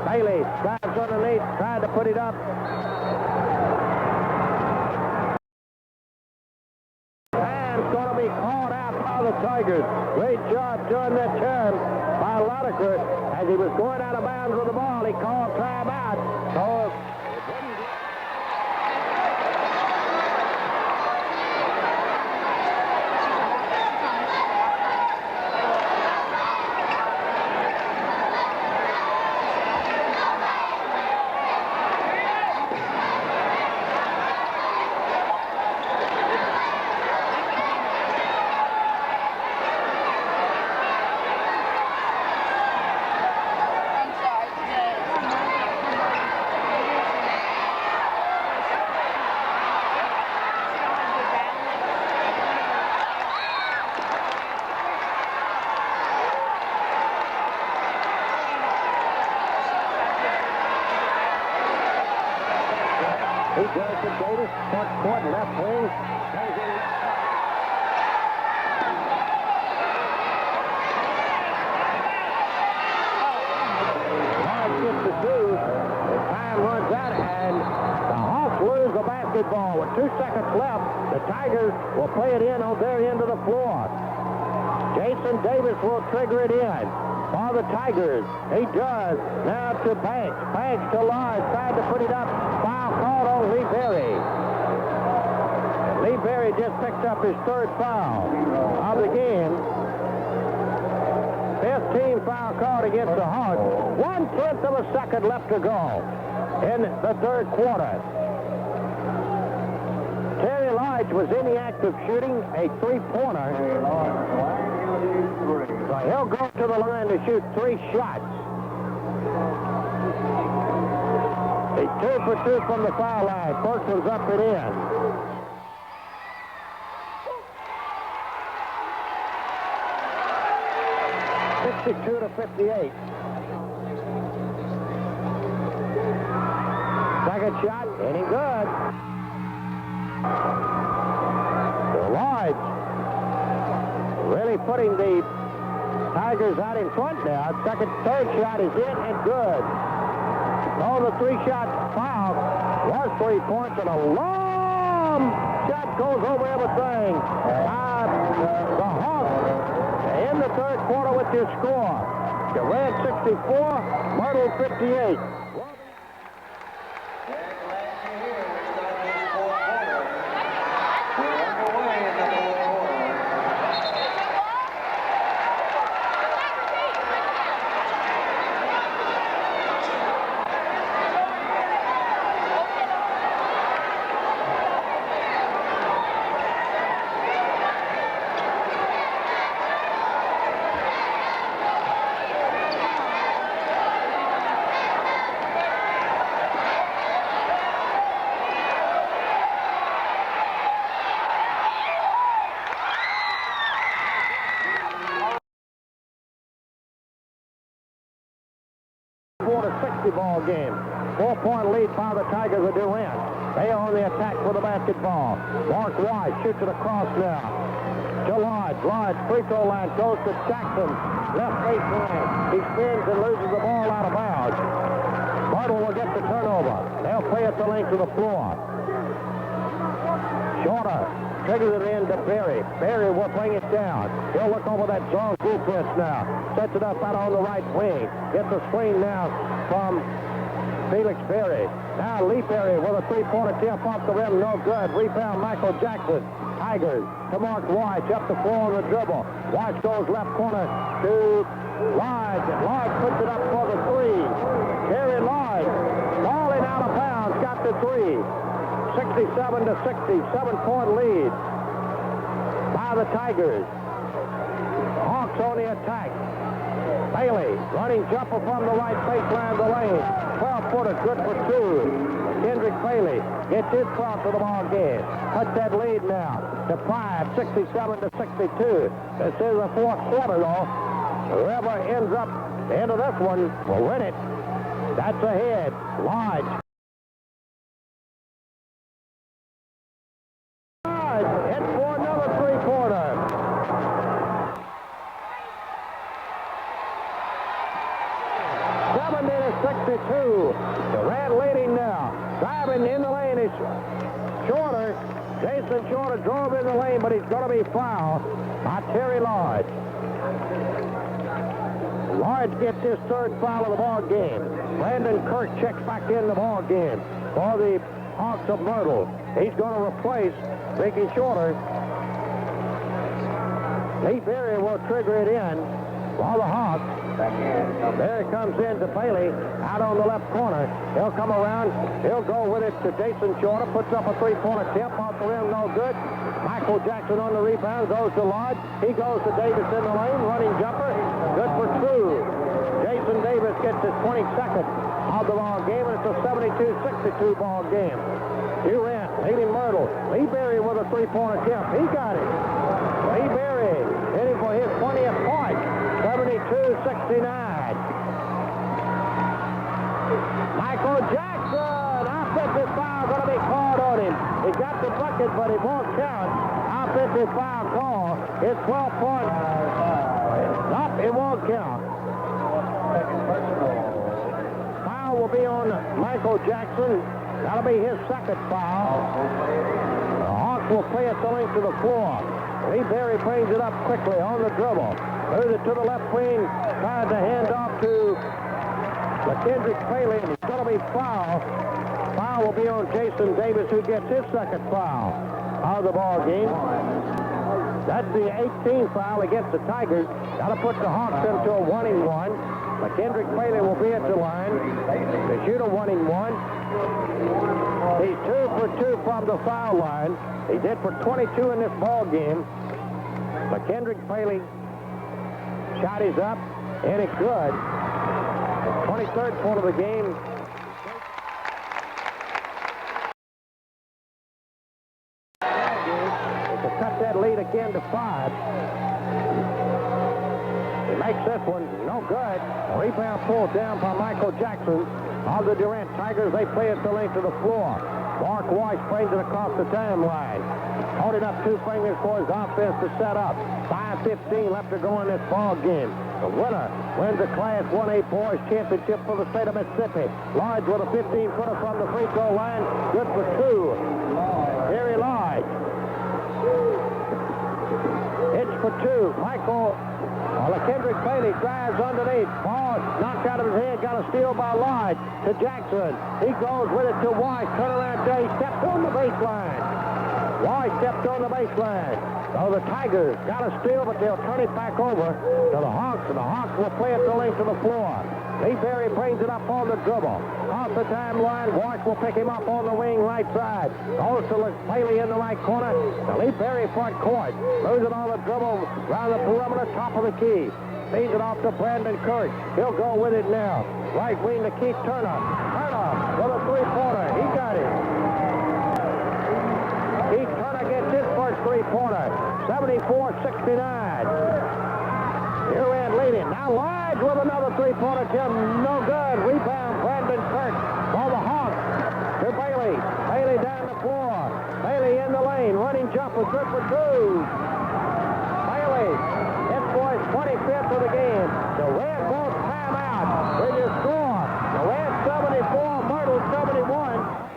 Bailey drives underneath. Tried to put it up. Time's going to be called out by the Tigers. Great job during that turn by Latiker. As he was going out of bounds with the ball, he called timeout. So he does to Davis, front court, left wing. Hard gets the 2. The time runs out, and the Hawks lose the basketball. With 2 seconds left, the Tigers will play it in on their end of the floor. Jason Davis will trigger it in for the Tigers. He does. Now to Banks. Banks to Lars. Tried to put it up. Foul called on Lee Berry. And Lee Berry just picked up his 3rd foul of the game. 15 foul called against the Hawks. 1/10 of a second left to go in the 3rd quarter. Terry Lodge was in the act of shooting a 3-pointer. So he'll go to the line to shoot 3 shots. He's 2 for 2 from the foul line. First one's up and in. Second shot, any good. Lloyd really putting the Tigers out in front now. Third shot is in and good. Oh, the three-shot foul was 3 points, and a long shot goes over everything. The Hawks in the third quarter with your score. Durant 64, Myrtle 58. Ball game. 4-point lead by the Tigers of Durant. They are on the attack with the basketball. Mark White shoots it across now. To Lloyd. Lloyd's free throw line goes to Jackson. Left baseline. He spins and loses the ball out of bounds. Myrtle will get the turnover. They'll play it the length of the floor. Shorter. Triggers it in to Berry. Berry will bring it down. He'll look over that zone blueprint now. Sets it up out on the right wing. Gets a screen now from Felix Berry. Now Lee Berry with a three-pointer tip off the rim. No good. Rebound Michael Jackson. Tigers to Mark White. Up the floor on the dribble. White goes left corner to Lloyd. Lloyd puts it up for the three. Terry Lloyd falling out of bounds. Got the three. 67 to 60, 7-point lead by the Tigers. Hawks on the attack. Bailey running jumper from the right baseline of the lane. 12-footer, good for two. Kendrick Bailey gets his cross of the ball game. Cuts that lead now to 5, 67 to 62. This is the fourth quarter though. Whoever ends up the end of this one will win it. That's ahead. Lodge. Hit for another three-pointer. 70 to 62. Durant leading now. Driving in the lane is Shorter. Jason Shorter drove in the lane, but he's going to be fouled by Terry Lloyd. Lloyd gets his third foul of the ball game. Brandon Kirk checks back in the ball game for the Hawks of Myrtle. He's going to replace Ricky Shorter. Lee Berry will trigger it in for the Hawks. There it comes in to Bailey out on the left corner. He'll come around. He'll go with it to Jason Shorter. Puts up a three-pointer tip off the rim. No good. Michael Jackson on the rebound. Goes to Lodge. He goes to Davis in the lane. Running jumper. Good for two. Jason Davis gets his 22nd of the ball game, and it's a 72-62 ball game. Durant leading Myrtle. Lee Berry with a three-pointer tip. He got it. Lee Berry hitting for his 20th point. 72-69. Michael Jackson. Offensive foul going to be called on him. He got the bucket, but it won't count. Offensive foul call. It's 12 points. Nope, it won't count. Foul will be on Michael Jackson. That'll be his second foul. The Hawks will play it the length of the floor. Lee Berry brings it up quickly on the dribble. Moves it to the left wing. Tried to hand off to Kendrick Bailey. It's going to be foul. Foul will be on Jason Davis, who gets his second foul of the ball game. That's the 18th foul against the Tigers. That'll put the Hawks into a 1-1. Kendrick Bailey will be at the line to shoot a 1-1. He's 2 for 2 from the foul line. He did for 22 in this ball game. Kendrick Bailey shot is up, and it's good. 23rd point of the game. To cut that lead again to 5. He makes this one no good. Rebound pulled down by Michael Jackson. of the Durant Tigers. They play it the length of the floor. Mark Weiss brings it across the timeline. Holding up 2 fingers for his offense to set up. 5:15 left to go in this ball game. The winner wins the Class 1A Boys Championship for the state of Mississippi. Lodge with a 15-footer from the free throw line. Good for 2. Gary Lodge. It's for 2. Michael LaKendrick Bailey drives underneath. Ball knocked out of his hand. Got a steal by Lodge to Jackson. He goes with it to Weiss. Turnaround day. Stepped on the baseline. Weiss stepped on the baseline. So the Tigers got a steal, but they'll turn it back over to the Hawks, and the Hawks will play it the length of the floor. Lee Berry brings it up on the dribble. Off the timeline, Weiss will pick him up on the wing right side. Goes to Bailey in the right corner. The Lee Berry front court. Losing on the dribble around the perimeter, top of the key. Feeds it off to Brandon Kirk. He'll go with it now. Right wing to Keith Turner. Turner with a 3-pointer. He got it. Keith Turner gets his first 3-pointer. 74-69. Durant leading. Now Lodge with another 3-pointer. No good. Rebound Brandon Kirk for the Hawks. To Bailey. Bailey down the floor. Bailey in the lane. Running jumper. Good for 2. Bailey. Hit for his 25th of the game. Durant won't time out. With your score. Durant 74. Myrtle 71.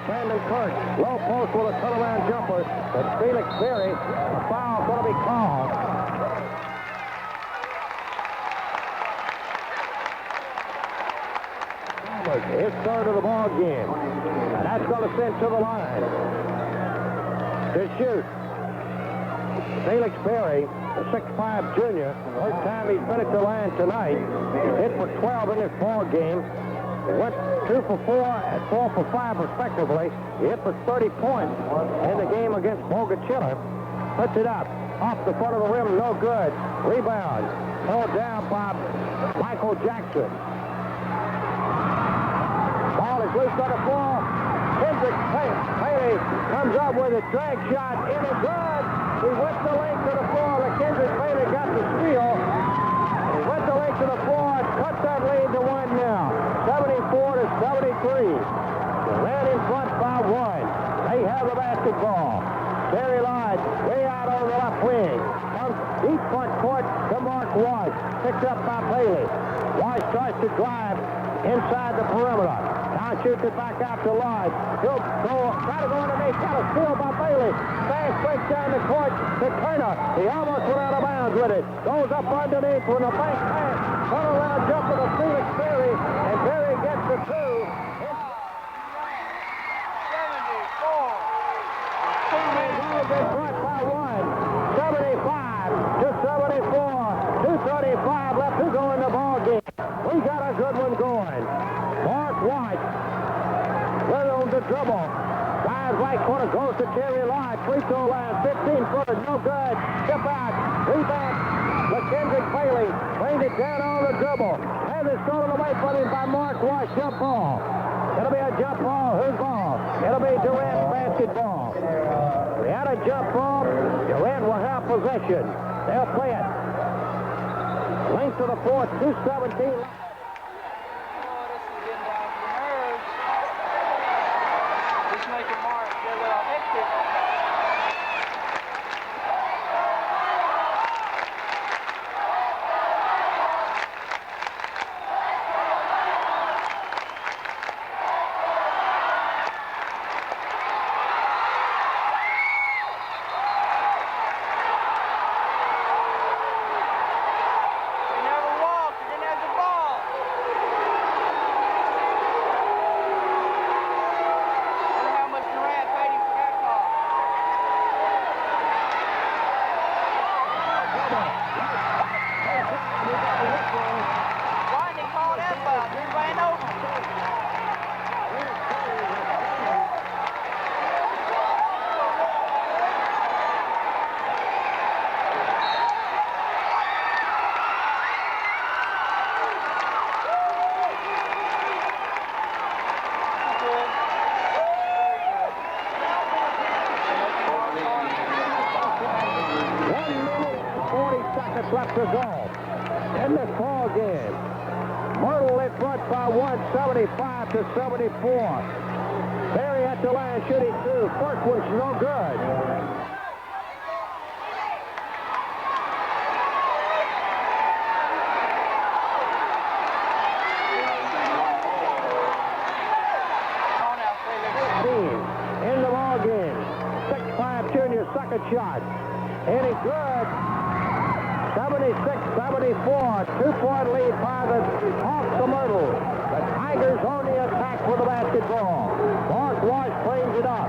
Brandon Kirk, low post with a turnaround jumper, but Felix Berry, a foul going to be called. His third of the ball game, and that's going to send to the line to shoot. Felix Berry, a 6'5" junior, first time he's been at the line tonight, hit for 12 in this ball game. He went 2 for 4 and 4 for 5 respectively. He hit for 30 points in the game against Bogachilla. Puts it up off the front of the rim, no good. Rebound pulled down by Michael Jackson. Ball is loose on the floor. Kendrick Bailey comes up with a drag shot in it, good. He went the length of the floor. Kendrick Bailey got the steal. He went the length of the floor and cut that lead to 1 now. 74-73. Durant in front by 1. They have the basketball. Terry Lodge way out on the left wing. Comes deep front court to Mark Weiss. Picked up by Bailey. Weiss tries to drive inside the perimeter. Now shoots it back out to Lodge. He'll try to go underneath. Got a steal by Bailey. Fast break down the court to Turner. He almost went out of bounds with it. Goes up underneath with a bank pass. Turnaround jumper to Felix Berry. And Berry gets the 2. In front by 1. 75-74. 2:35 left to go in the ball game. We got a good one going. Mark White, right on the dribble. Drives right corner, goes to Terry Lodge. Free throw line, 15-footer, no good. Step out, rebound. LaKendrick Bailey brings it down on the dribble. Has it stolen away from him by Mark White. Jump ball. It'll be a jump ball. Whose ball? It'll be Durant's basketball. We had a jump ball. Durant will have possession. They'll play it. Length of the floor, 2:17. You never walk, you're gonna have the ball. Why didn't he call that foul? He ran over. Left to go in this ball game. Myrtle in front by 175 to 74. Berry at the line shooting two. First one's no good. In the ball game. 6'5" junior second shot. And it's good. 76-74, 2-point lead by the Hawks of Myrtle. The Tigers on the attack for the basketball. Mark Wash cleans it up.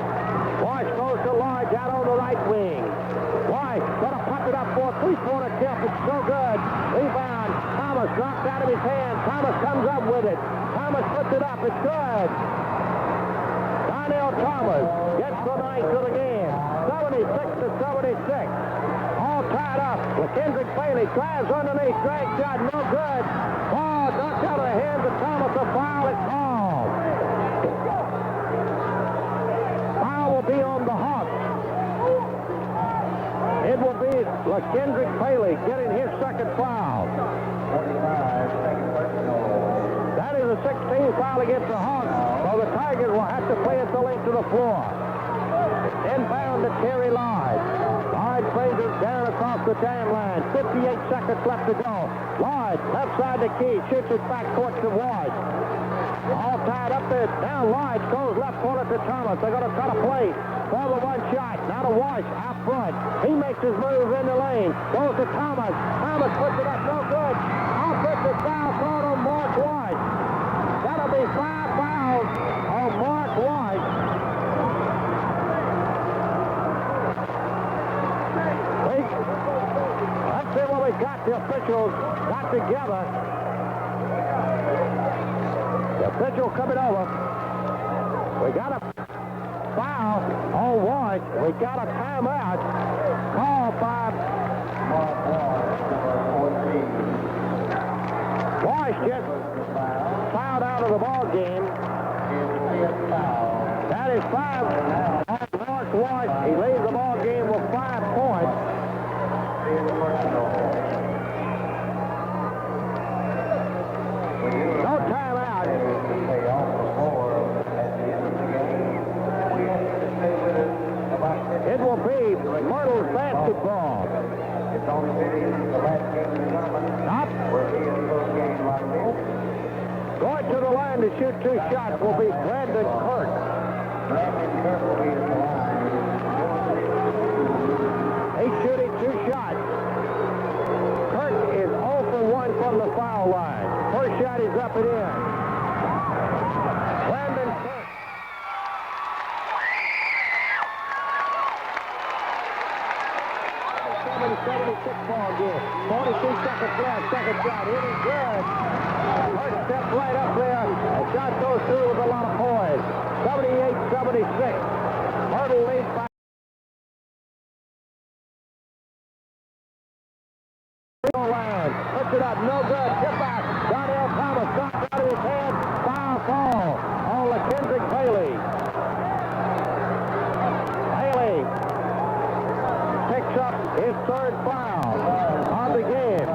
Wash goes to Lodge out on the right wing. Wash gonna pump it up for a three-pointer attempt. It's so good. Rebound. Thomas knocked out of his hand. Thomas comes up with it. Thomas puts it up. It's good. Donnell Thomas gets the ninth to the game. 76-76. All tied up. Kendrick Bailey drives underneath. Drag shot, no good. Ball knocked out of the hands of Thomas. A foul is called. Foul will be on the Hawks. It will be Kendrick Bailey getting his second foul. That is a 16th foul against the Hawks. So the Tigers will have to play it the length of the floor. Inbound to Terry Lodge. Lodge brings it down across the dam line. 58 seconds left to go. Lodge, left side to Key, shoots it back court to Wash. All tied up there. Now Lodge goes left corner to Thomas. They're going to try to play for the one shot. Now to Wash out front. He makes his move in the lane. Goes to Thomas. Thomas puts it up. No good. Offensive foul called on Mark Wash. That'll be 5 fouls on Mark Wash. Let's see what we got. The officials got together. The official coming over. We got a foul on Wash. We got a timeout. Called by Wash just fouled out of the ball game. That is 5 on Mark Wash. He leaves the ball game with 5 points. No timeout. It will be Myrtle's basketball. Up. Going to the line to shoot 2 shots will be Brandon Kirk. He's shooting 2 shots. Kirk is 0 for 1 from the foul line. First shot is up and in. Brandon Kirk. 76 ball game. 42 seconds left. Second shot. It is good. Kirk steps right up there. The shot goes through with a lot of poise. 78-76. Myrtle leads by line. Puts it up. No good. Get back. Donnell Thomas knocked out of his hand. Foul call on Kendrick Bailey. Bailey picks up his 3rd foul of the game.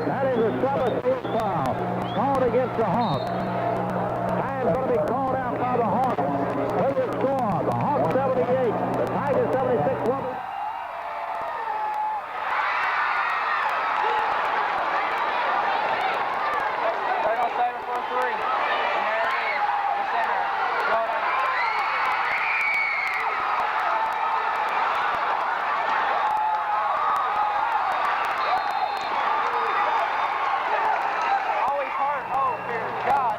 That is a 7th foul called against the Hawks. Time's going to be called out by the Hawks. With the score, the Hawks 78, the Tigers 76. God,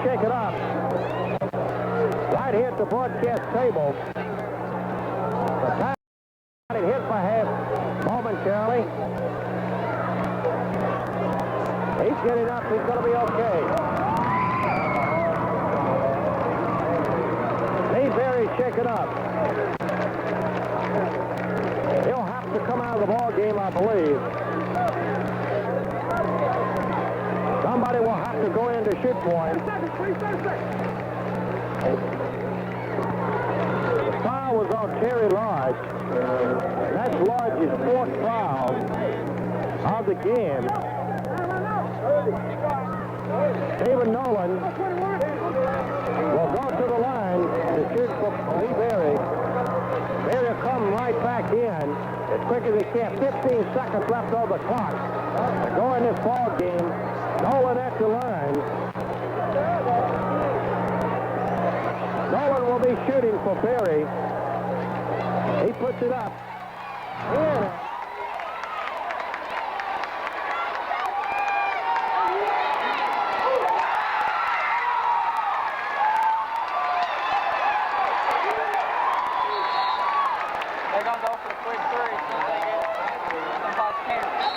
shake it up. Right here at the broadcast table. The time it hit by half momentarily. He's getting up. He's going to be okay. Lee Berry shaking up. He'll have to come out of the ball game, I believe. Somebody will have to go in to shoot for him. The foul was on Terry Lodge. That's Lodge's fourth foul of the game. Stephen Nolan will go to the line to shoot for Lee Berry. Berry will come right back in as quick as he can. 15 seconds left on the clock to go in this ball game. Nolan at the line. Nolan will be shooting for Berry. He puts it up. In. They're going to go for the quick three as soon as they get some hot cameras.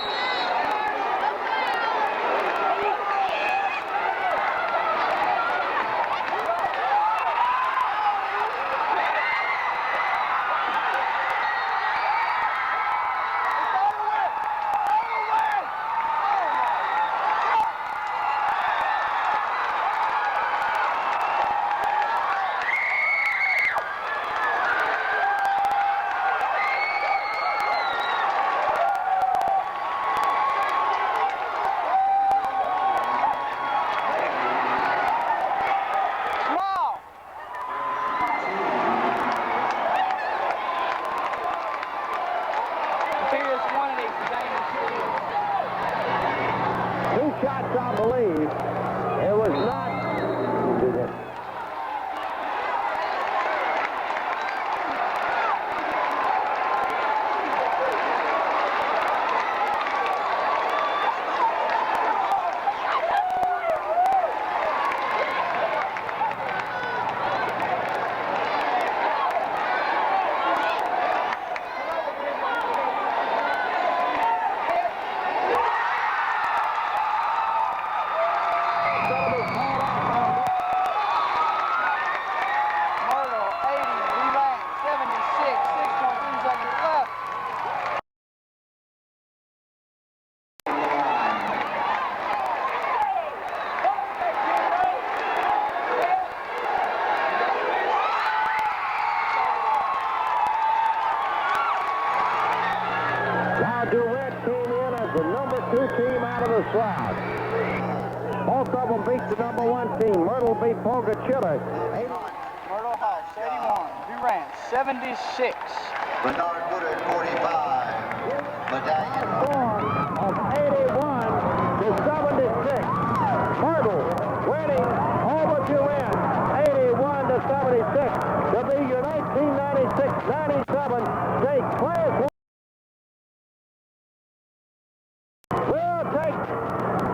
Two shots, I believe. It was not. Myrtle, 80, Durant, 76, 6.2 seconds left. Now Durant came in as the number 2 team out of the South. Both of them beat the number 1 team. Myrtle beat Pocatello. Myrtle House, 81, Durant, 76. Bernard Woodard, 45. Medallion. Score of 81 to 76. Myrtle winning over Durant, 81 to 76 to be your 1996-97 state class. We'll take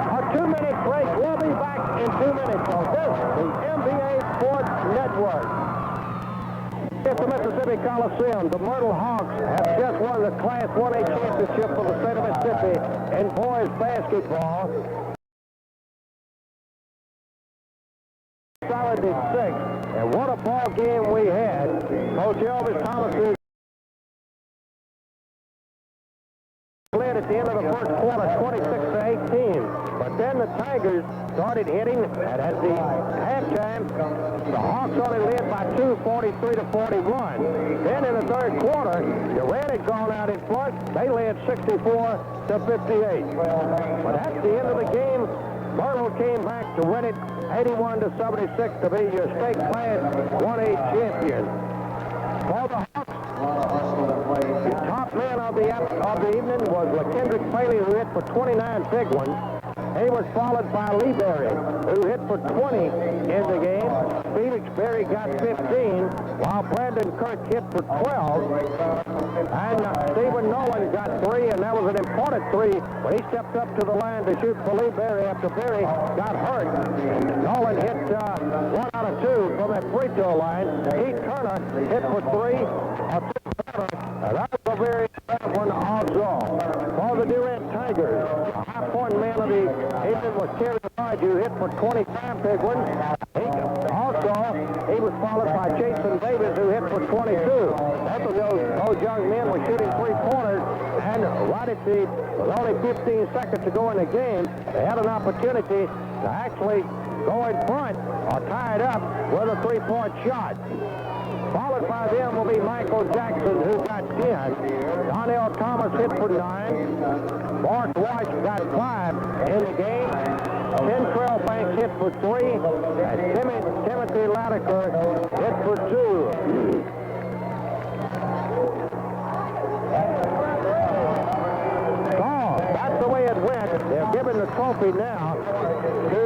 a 2-minute break. We'll be back in 2 minutes on this, the NBA Sports Network. At the Mississippi Coliseum, the Myrtle Hawks have just won the Class 1A championship for the state of Mississippi in boys basketball. 76, and what a ball game we had. Coach Elvis Thomas led at the end of the first quarter, 26-18. But then the Tigers started hitting, and at the halftime, the Hawks only led by 2, 43-41. Then in the third quarter, Durant had gone out in front. They led 64-58. But at the end of the game, Myrtle came back to win it 81-76 to be your state class 1A champion. For the Hawks, the top man of the evening was LaKendrick Bailey, who hit for 29 big ones. He was followed by Lee Berry, who hit for 20 in the game. Felix Berry got 15, while Brandon Kirk hit for 12. And Stephen Nolan got 3, and that was an important 3 when he stepped up to the line to shoot for Lee Berry after Berry got hurt. Nolan hit right free throw line. Heath Turner hit for three. That was a very bad one also. For the Durant Tigers, a high-point man of the evening was Terry Lodge, who hit for 25 big ones. He was followed by Jason Davis, who hit for 22. Both of those young men were shooting three-pointers, and right at with only 15 seconds to go in the game, they had an opportunity to actually go in front or tie it up with a three-point shot. Followed by them will be Michael Jackson, who got 10. Donnell Thomas hit for 9. Mark Wash got 5 in the game. Kentrell Banks hit for 3. And Timothy Latiker hit for 2. So, that's the way it went. They're giving the trophy now to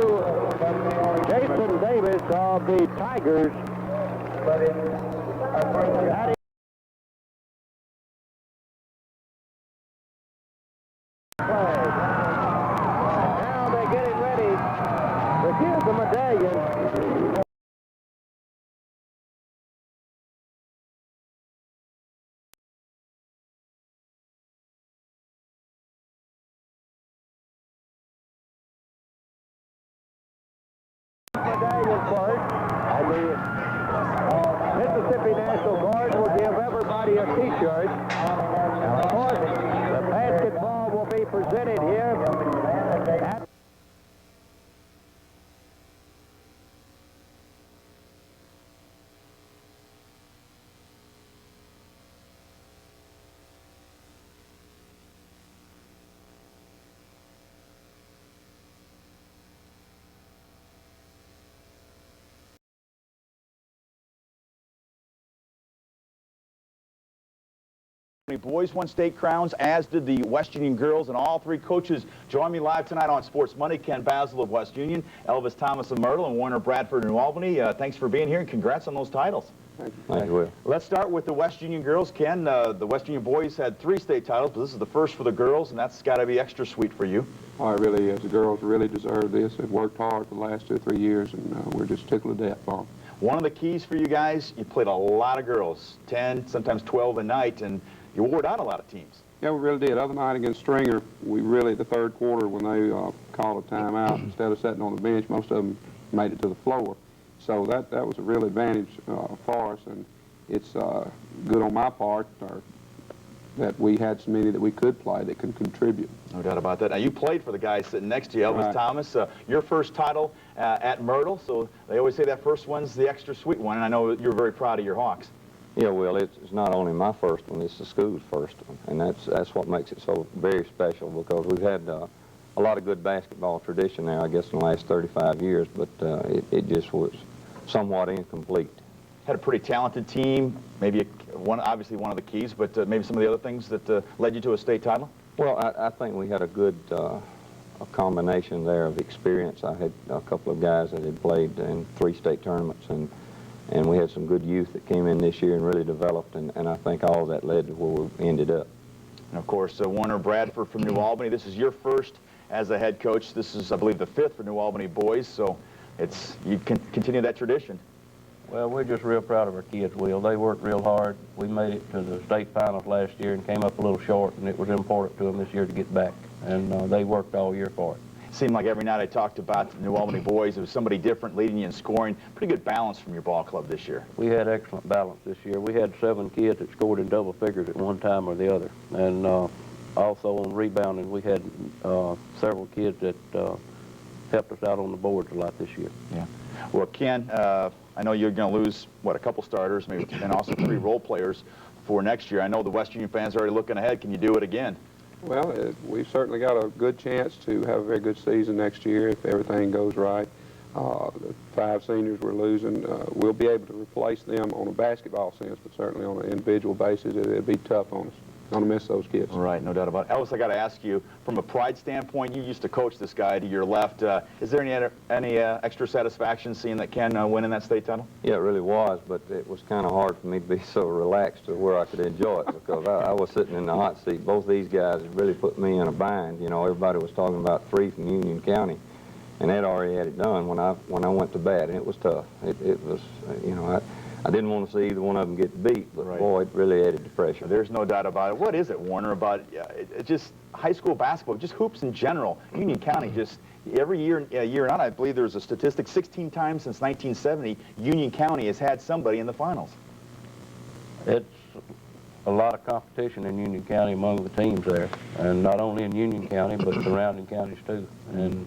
Jason Davis of the Tigers. That is now they're getting ready to give the medallion. Medallion first, and the Mississippi National Guard will give everybody a T-shirt. And of course, the basketball will be presented here at boys won state crowns, as did the West Union girls, and all three coaches join me live tonight on Sports Monday. Ken Basil of West Union, Elvis Thomas of Myrtle, and Warner Bradford of New Albany. Thanks for being here, and congrats on those titles. Thank you, Will. Let's start with the West Union girls. Ken, the West Union boys had 3 state titles, but this is the first for the girls, and that's got to be extra sweet for you. Oh, it really is. The girls really deserve this. They've worked hard for the last 2 or 3 years, and we're just tickled to death for them. One of the keys for you guys, you played a lot of girls, 10, sometimes 12 a night, and you wore down a lot of teams. Yeah, we really did. Other night against Stringer, we really, the third quarter, when they called a timeout, instead of sitting on the bench, most of them made it to the floor. So that was a real advantage for us, and it's good on my part that we had so many that we could play that could contribute. No doubt about that. Now, you played for the guy sitting next to you, Elvis Thomas. Your first title at Myrtle, so they always say that first one's the extra sweet one, and I know you're very proud of your Hawks. Yeah, well, it's not only my first one, it's the school's first one, and that's what makes it so very special, because we've had a lot of good basketball tradition now, I guess, in the last 35 years, but it just was somewhat incomplete. Had a pretty talented team, maybe obviously one of the keys, but maybe some of the other things that led you to a state title? Well, I think we had a good a combination there of experience. I had a couple of guys that had played in 3 state tournaments, and we had some good youth that came in this year and really developed, and I think all of that led to where we ended up. And of course, Warner Bradford from New Albany. This is your first as a head coach. This is, I believe, the 5th for New Albany boys, so you can continue that tradition. Well, we're just real proud of our kids, Will. They worked real hard. We made it to the state finals last year and came up a little short, and it was important to them this year to get back, and they worked all year for it. Seemed like every night I talked about the New Albany boys, it was somebody different leading you in scoring. Pretty good balance from your ball club this year. We had excellent balance this year. We had 7 kids that scored in double figures at one time or the other. And also on rebounding, we had several kids that helped us out on the boards a lot this year. Yeah. Well, Ken, I know you're going to lose, what, a couple starters, maybe, and also 3 role players for next year. I know the West Union fans are already looking ahead. Can you do it again? Well, we've certainly got a good chance to have a very good season next year if everything goes right. The 5 seniors we're losing, we'll be able to replace them on a basketball sense, but certainly on an individual basis, it'd be tough on us. Going to miss those kids. Right, no doubt about it. Elvis, I got to ask you, from a pride standpoint, you used to coach this guy to your left. Is there any extra satisfaction seeing that Ken win in that state title? Yeah, it really was, but it was kind of hard for me to be so relaxed to where I could enjoy it, because I was sitting in the hot seat. Both these guys really put me in a bind. You know, everybody was talking about 3 from Union County, and they'd already had it done when I went to bat, and it was tough. It was, you know, I didn't want to see either one of them get beat, but Right. boy, it really added to pressure. There's no doubt about it. What is it, Warner, about it just high school basketball, just hoops in general? Union County just every year and on, I believe there's a statistic, 16 times since 1970, Union County has had somebody in the finals. It's a lot of competition in Union County among the teams there, and not only in Union County, but surrounding counties too. And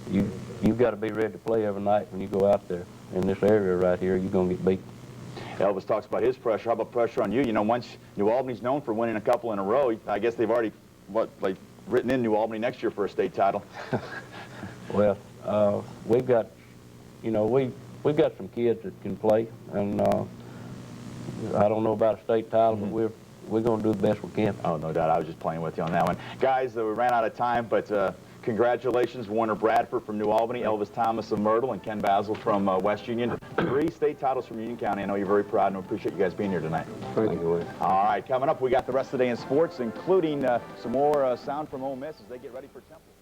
you've got to be ready to play every night when you go out there. In this area right here, you're going to get beat. Elvis talks about his pressure. How about pressure on you? You know, once New Albany's known for winning a couple in a row, I guess they've already, written in New Albany next year for a state title. Well, we've got, you know, we've got some kids that can play, and I don't know about a state title, but we're going to do the best we can. Oh, no doubt. I was just playing with you on that one. Guys, we ran out of time, but congratulations, Warner Bradford from New Albany, Elvis Thomas of Myrtle, and Ken Basil from West Union. 3 state titles from Union County. I know you're very proud, and we appreciate you guys being here tonight. Thank you. All right, coming up, we got the rest of the day in sports, including some more sound from Ole Miss as they get ready for Temple.